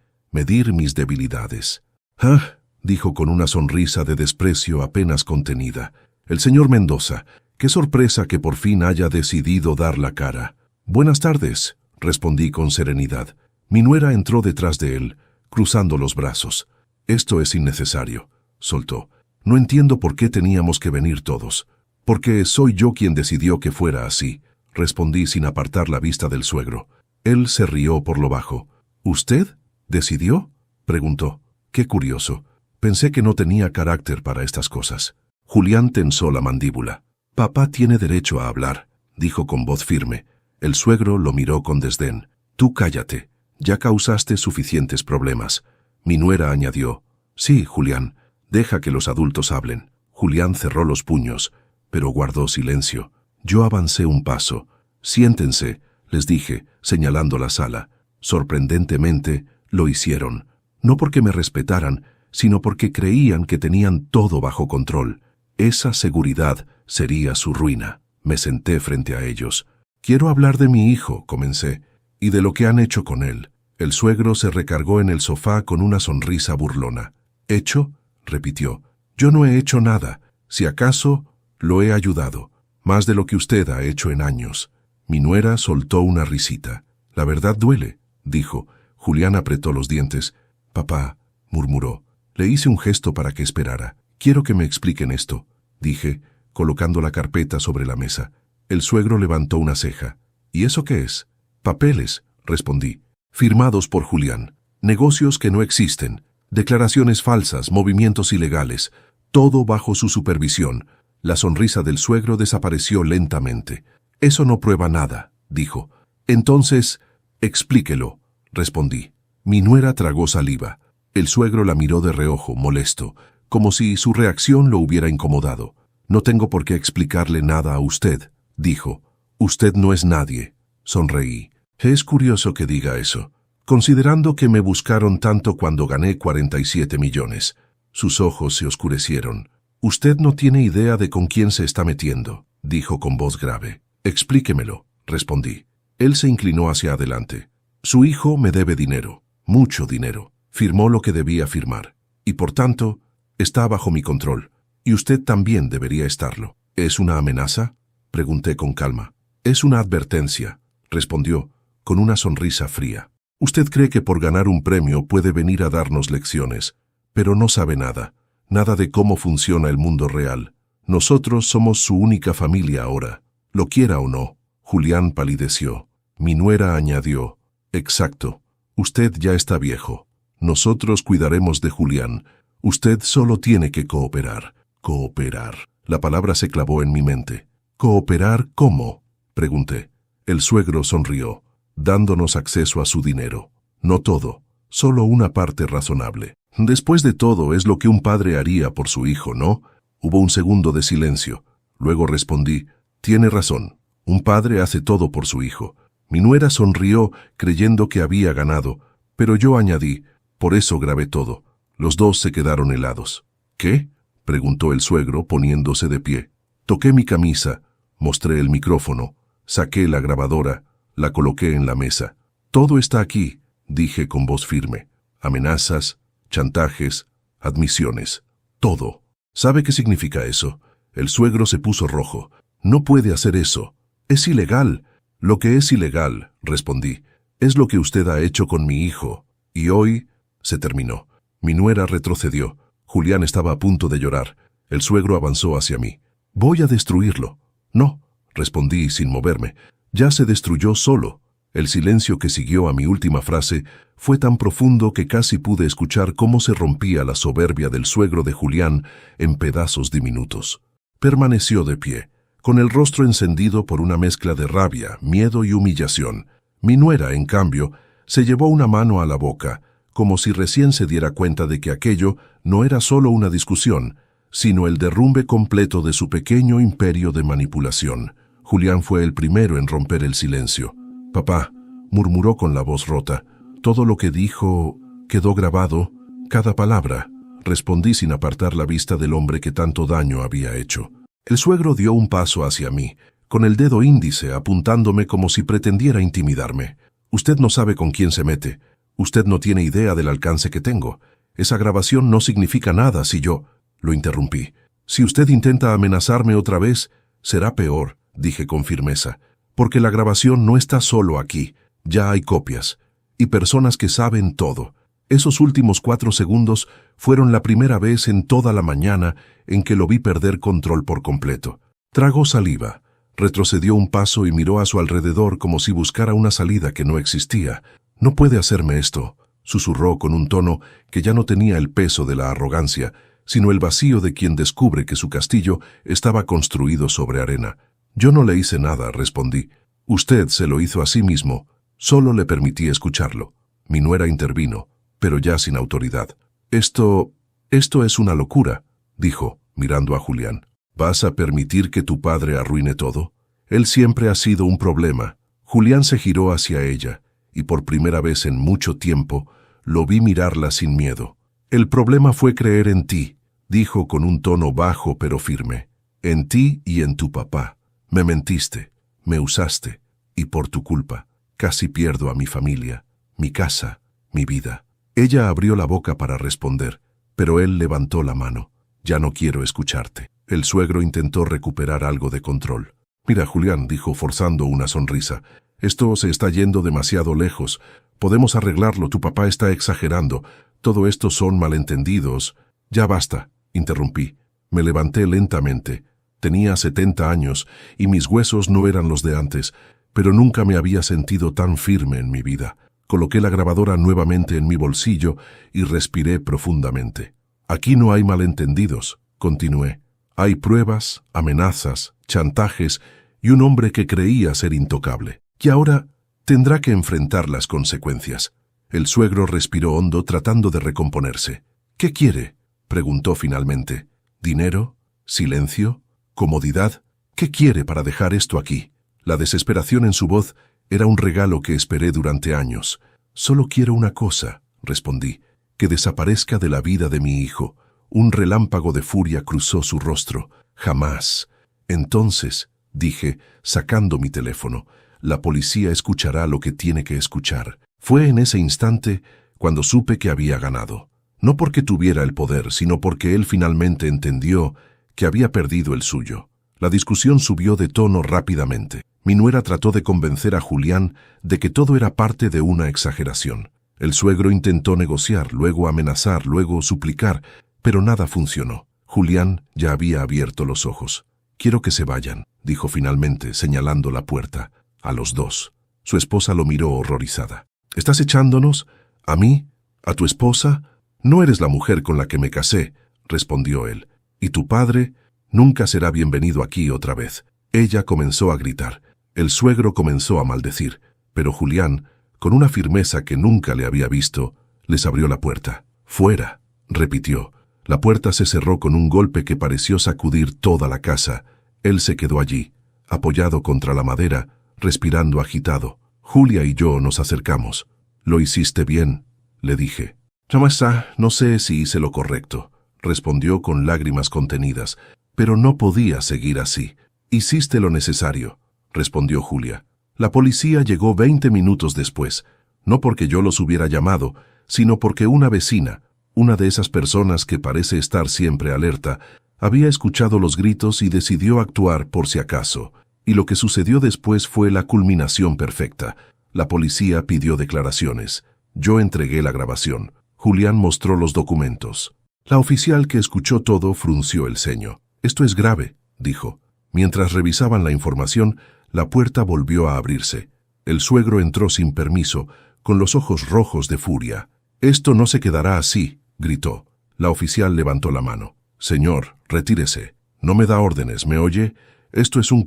medir mis debilidades. «Ah», dijo con una sonrisa de desprecio apenas contenida. «El señor Mendoza, qué sorpresa que por fin haya decidido dar la cara». «Buenas tardes», respondí con serenidad. Mi nuera entró detrás de él, cruzando los brazos. «Esto es innecesario», soltó. «No entiendo por qué teníamos que venir todos». «Porque soy yo quien decidió que fuera así», respondí sin apartar la vista del suegro. Él se rió por lo bajo. «¿Usted? ¿Decidió?», preguntó. «Qué curioso. Pensé que no tenía carácter para estas cosas». Julián tensó la mandíbula. «Papá tiene derecho a hablar», dijo con voz firme. El suegro lo miró con desdén. «Tú cállate. Ya causaste suficientes problemas». Mi nuera añadió. «Sí, Julián, deja que los adultos hablen». Julián cerró los puños, pero guardó silencio. Yo avancé un paso. «Siéntense», les dije, señalando la sala. Sorprendentemente, lo hicieron. No porque me respetaran, sino porque creían que tenían todo bajo control. Esa seguridad sería su ruina. Me senté frente a ellos. «Quiero hablar de mi hijo», comencé, «y de lo que han hecho con él». El suegro se recargó en el sofá con una sonrisa burlona. «¿Hecho?», repitió. «Yo no he hecho nada. Si acaso, lo he ayudado. Más de lo que usted ha hecho en años». Mi nuera soltó una risita. «La verdad duele», dijo. Julián apretó los dientes. «Papá», murmuró. Le hice un gesto para que esperara. «Quiero que me expliquen esto», dije, colocando la carpeta sobre la mesa. El suegro levantó una ceja. «¿Y eso qué es?». «Papeles», respondí. «Firmados por Julián. Negocios que no existen. Declaraciones falsas, movimientos ilegales, todo bajo su supervisión. La sonrisa del suegro desapareció lentamente. Eso no prueba nada, dijo. Entonces, explíquelo, respondí. Mi nuera tragó saliva. El suegro la miró de reojo, molesto, como si su reacción lo hubiera incomodado. No tengo por qué explicarle nada a usted, dijo. Usted no es nadie. Sonreí. Es curioso que diga eso, considerando que me buscaron tanto cuando gané 47 millones. Sus ojos se oscurecieron. Usted no tiene idea de con quién se está metiendo, dijo con voz grave. Explíquemelo, respondí. Él se inclinó hacia adelante. Su hijo me debe dinero, mucho dinero. Firmó lo que debía firmar, y por tanto, está bajo mi control, y usted también debería estarlo. ¿Es una amenaza?, pregunté con calma. Es una advertencia, respondió, con una sonrisa fría. Usted cree que por ganar un premio puede venir a darnos lecciones, pero no sabe nada, nada de cómo funciona el mundo real. Nosotros somos su única familia ahora, lo quiera o no. Julián palideció. Mi nuera añadió, exacto, usted ya está viejo. Nosotros cuidaremos de Julián. Usted solo tiene que cooperar. Cooperar. La palabra se clavó en mi mente. ¿Cooperar cómo?, pregunté. El suegro sonrió, dándonos acceso a su dinero. No todo, solo una parte razonable. Después de todo, es lo que un padre haría por su hijo, ¿no? Hubo un segundo de silencio. Luego respondí, tiene razón. Un padre hace todo por su hijo. Mi nuera sonrió, creyendo que había ganado, pero yo añadí, por eso grabé todo. Los dos se quedaron helados. ¿Qué?, preguntó el suegro, poniéndose de pie. Toqué mi camisa, mostré el micrófono, saqué la grabadora, la coloqué en la mesa. Todo está aquí, dije con voz firme. Amenazas, chantajes, admisiones. Todo. ¿Sabe qué significa eso? El suegro se puso rojo. No puede hacer eso. Es ilegal. Lo que es ilegal, respondí, es lo que usted ha hecho con mi hijo. Y hoy se terminó. Mi nuera retrocedió. Julián estaba a punto de llorar. El suegro avanzó hacia mí. Voy a destruirlo. No, respondí sin moverme. Ya se destruyó solo. El silencio que siguió a mi última frase fue tan profundo que casi pude escuchar cómo se rompía la soberbia del suegro de Julián en pedazos diminutos. Permaneció de pie, con el rostro encendido por una mezcla de rabia, miedo y humillación. Mi nuera, en cambio, se llevó una mano a la boca, como si recién se diera cuenta de que aquello no era solo una discusión, sino el derrumbe completo de su pequeño imperio de manipulación. Julián fue el primero en romper el silencio. Papá, murmuró con la voz rota, todo lo que dijo quedó grabado, cada palabra. Respondí sin apartar la vista del hombre que tanto daño había hecho. El suegro dio un paso hacia mí, con el dedo índice apuntándome como si pretendiera intimidarme. Usted no sabe con quién se mete. Usted no tiene idea del alcance que tengo. Esa grabación no significa nada si yo... Lo interrumpí. Si usted intenta amenazarme otra vez, será peor, dije con firmeza, porque la grabación no está solo aquí. Ya hay copias, y personas que saben todo. Esos últimos 4 segundos fueron la primera vez en toda la mañana en que lo vi perder control por completo. Tragó saliva, retrocedió un paso y miró a su alrededor como si buscara una salida que no existía. No puede hacerme esto, susurró con un tono que ya no tenía el peso de la arrogancia, sino el vacío de quien descubre que su castillo estaba construido sobre arena. Yo no le hice nada, respondí. Usted se lo hizo a sí mismo. Solo le permití escucharlo. Mi nuera intervino, pero ya sin autoridad. Esto es una locura, dijo, mirando a Julián. ¿Vas a permitir que tu padre arruine todo? Él siempre ha sido un problema. Julián se giró hacia ella, y por primera vez en mucho tiempo lo vi mirarla sin miedo. El problema fue creer en ti, dijo con un tono bajo pero firme. En ti y en tu papá. Me mentiste, me usaste, y por tu culpa casi pierdo a mi familia, mi casa, mi vida. Ella abrió la boca para responder, pero él levantó la mano. Ya no quiero escucharte. El suegro intentó recuperar algo de control. Mira, Julián, dijo forzando una sonrisa, esto se está yendo demasiado lejos. Podemos arreglarlo, tu papá está exagerando. Todo esto son malentendidos. Ya basta, interrumpí. Me levanté lentamente. Tenía 70 años y mis huesos no eran los de antes, pero nunca me había sentido tan firme en mi vida. Coloqué la grabadora nuevamente en mi bolsillo y respiré profundamente. Aquí no hay malentendidos, continué. Hay pruebas, amenazas, chantajes y un hombre que creía ser intocable. Y ahora tendrá que enfrentar las consecuencias. El suegro respiró hondo tratando de recomponerse. ¿Qué quiere?, preguntó finalmente. ¿Dinero? ¿Silencio? ¿Comodidad? ¿Qué quiere para dejar esto aquí? La desesperación en su voz era un regalo que esperé durante años. Solo quiero una cosa, respondí, que desaparezca de la vida de mi hijo. Un relámpago de furia cruzó su rostro. Jamás. Entonces, dije, sacando mi teléfono, la policía escuchará lo que tiene que escuchar. Fue en ese instante cuando supe que había ganado. No porque tuviera el poder, sino porque él finalmente entendió que había perdido el suyo. La discusión subió de tono rápidamente. Mi nuera trató de convencer a Julián de que todo era parte de una exageración. El suegro intentó negociar, luego amenazar, luego suplicar, pero nada funcionó. Julián ya había abierto los ojos. «Quiero que se vayan», dijo finalmente, señalando la puerta. A los dos. Su esposa lo miró horrorizada. «¿Estás echándonos? ¿A mí? ¿A tu esposa? No eres la mujer con la que me casé», respondió él. «Y tu padre nunca será bienvenido aquí otra vez». Ella comenzó a gritar. El suegro comenzó a maldecir, pero Julián, con una firmeza que nunca le había visto, les abrió la puerta. «Fuera», repitió. La puerta se cerró con un golpe que pareció sacudir toda la casa. Él se quedó allí, apoyado contra la madera, respirando agitado. Julia y yo nos acercamos. «Lo hiciste bien», le dije. «Chamasa, no sé si hice lo correcto», respondió con lágrimas contenidas, «pero no podía seguir así». «Hiciste lo necesario», respondió Julia. La policía llegó 20 minutos después, no porque yo los hubiera llamado, sino porque una vecina, una de esas personas que parece estar siempre alerta, había escuchado los gritos y decidió actuar por si acaso. Y lo que sucedió después fue la culminación perfecta. La policía pidió declaraciones. Yo entregué la grabación. Julián mostró los documentos. La oficial que escuchó todo frunció el ceño. «Esto es grave», dijo. Mientras revisaban la información, la puerta volvió a abrirse. El suegro entró sin permiso, con los ojos rojos de furia. «Esto no se quedará así», gritó. La oficial levantó la mano. «Señor, retírese. No me da órdenes, ¿me oye? Esto es un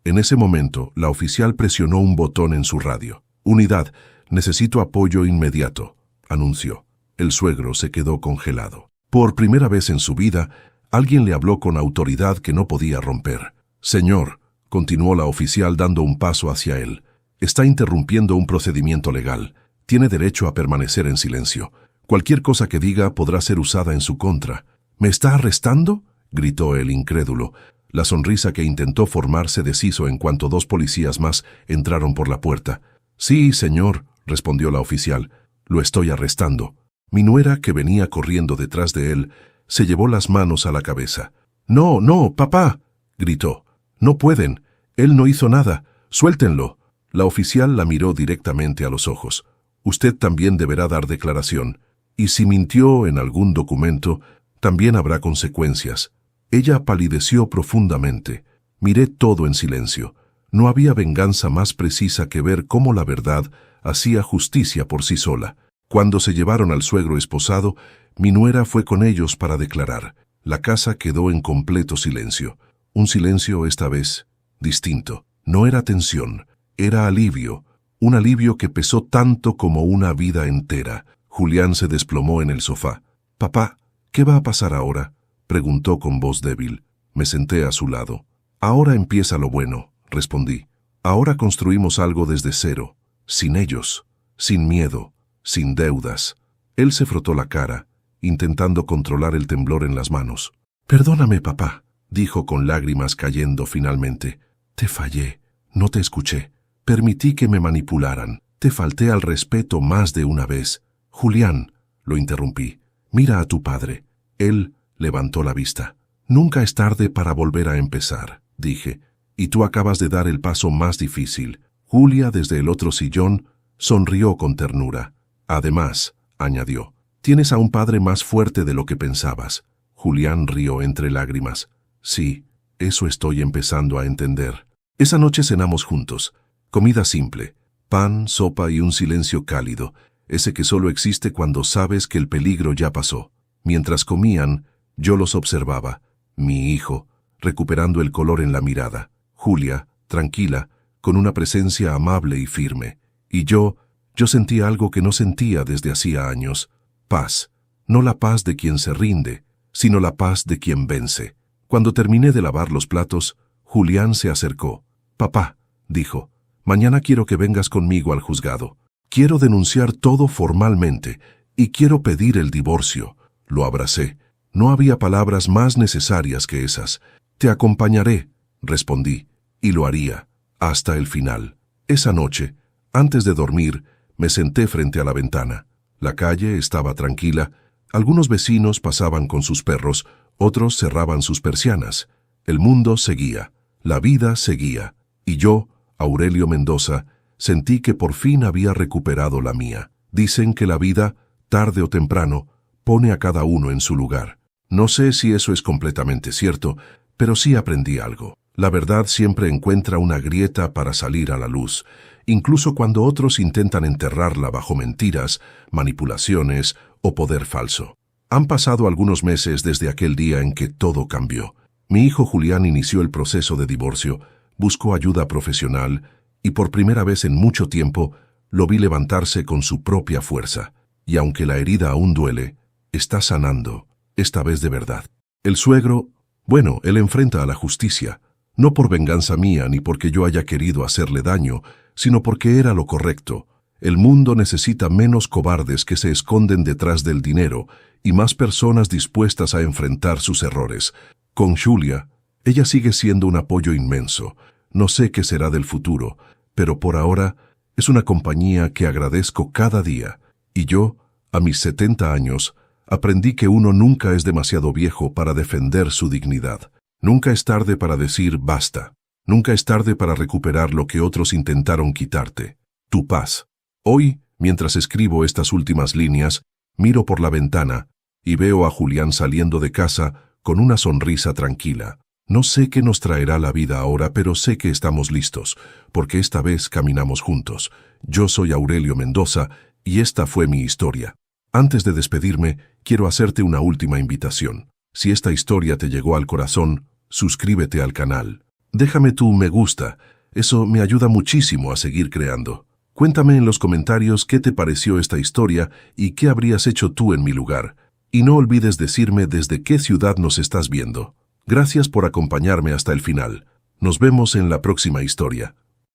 En ese momento, la oficial presionó un botón en su radio. «Unidad, necesito apoyo inmediato», anunció. El suegro se quedó congelado. Por primera vez en su vida, alguien le habló con autoridad que no podía romper. «Señor», continuó la oficial dando un paso hacia él, «está interrumpiendo un procedimiento legal. Tiene derecho a permanecer en silencio. Cualquier cosa que diga podrá ser usada en su contra». «¿Me está arrestando?», gritó el incrédulo. La sonrisa que intentó formar se deshizo en cuanto 2 policías más entraron por la puerta. «Sí, señor», respondió la oficial, «lo estoy arrestando». Mi nuera, que venía corriendo detrás de él, se llevó las manos a la cabeza. «No, no, papá», gritó. «No pueden. Él no hizo nada. Suéltenlo». La oficial la miró directamente a los ojos. «Usted también deberá dar declaración. Y si mintió en algún documento, también habrá consecuencias». Ella palideció profundamente. Miré todo en silencio. No había venganza más precisa que ver cómo la verdad hacía justicia por sí sola. Cuando se llevaron al suegro esposado, mi nuera fue con ellos para declarar. La casa quedó en completo silencio. Un silencio esta vez distinto. No era tensión, era alivio. Un alivio que pesó tanto como una vida entera. Julián se desplomó en el sofá. «Papá, ¿qué va a pasar ahora?», preguntó con voz débil. Me senté a su lado. «Ahora empieza lo bueno», respondí. «Ahora construimos algo desde cero, sin ellos, sin miedo, sin deudas». Él se frotó la cara, intentando controlar el temblor en las manos. «Perdóname, papá», dijo con lágrimas cayendo finalmente. «Te fallé, no te escuché. Permití que me manipularan. Te falté al respeto más de una vez». «Julián», lo interrumpí, «mira a tu padre». Él levantó la vista. «Nunca es tarde para volver a empezar», dije, «y tú acabas de dar el paso más difícil». Julia, desde el otro sillón, sonrió con ternura. «Además», añadió, «tienes a un padre más fuerte de lo que pensabas». Julián rió entre lágrimas. «Sí, eso estoy empezando a entender». Esa noche cenamos juntos. Comida simple. Pan, sopa y un silencio cálido, ese que solo existe cuando sabes que el peligro ya pasó. Mientras comían, yo los observaba. Mi hijo, recuperando el color en la mirada. Julia, tranquila, con una presencia amable y firme. Y yo sentía algo que no sentía desde hacía años. Paz. No la paz de quien se rinde, sino la paz de quien vence. Cuando terminé de lavar los platos, Julián se acercó. «Papá», dijo, «mañana quiero que vengas conmigo al juzgado. Quiero denunciar todo formalmente y quiero pedir el divorcio». Lo abracé. No había palabras más necesarias que esas. «Te acompañaré», respondí, y lo haría, hasta el final. Esa noche, antes de dormir, me senté frente a la ventana. La calle estaba tranquila. Algunos vecinos pasaban con sus perros, otros cerraban sus persianas. El mundo seguía, la vida seguía, y yo, Aurelio Mendoza, sentí que por fin había recuperado la mía. Dicen que la vida, tarde o temprano, pone a cada uno en su lugar. No sé si eso es completamente cierto, pero sí aprendí algo. La verdad siempre encuentra una grieta para salir a la luz, incluso cuando otros intentan enterrarla bajo mentiras, manipulaciones o poder falso. Han pasado algunos meses desde aquel día en que todo cambió. Mi hijo Julián inició el proceso de divorcio, buscó ayuda profesional y por primera vez en mucho tiempo lo vi levantarse con su propia fuerza. Y aunque la herida aún duele, está sanando, esta vez de verdad. El suegro, bueno, él enfrenta a la justicia, no por venganza mía ni porque yo haya querido hacerle daño, sino porque era lo correcto. El mundo necesita menos cobardes que se esconden detrás del dinero y más personas dispuestas a enfrentar sus errores. Con Julia, ella sigue siendo un apoyo inmenso. No sé qué será del futuro, pero por ahora es una compañía que agradezco cada día. Y yo, a mis 70 años, aprendí que uno nunca es demasiado viejo para defender su dignidad. Nunca es tarde para decir basta. Nunca es tarde para recuperar lo que otros intentaron quitarte. Tu paz. Hoy, mientras escribo estas últimas líneas, miro por la ventana y veo a Julián saliendo de casa con una sonrisa tranquila. No sé qué nos traerá la vida ahora, pero sé que estamos listos, porque esta vez caminamos juntos. Yo soy Aurelio Mendoza y esta fue mi historia. Antes de despedirme, quiero hacerte una última invitación. Si esta historia te llegó al corazón, suscríbete al canal. Déjame tu me gusta, eso me ayuda muchísimo a seguir creando. Cuéntame en los comentarios qué te pareció esta historia y qué habrías hecho tú en mi lugar. Y no olvides decirme desde qué ciudad nos estás viendo. Gracias por acompañarme hasta el final. Nos vemos en la próxima historia.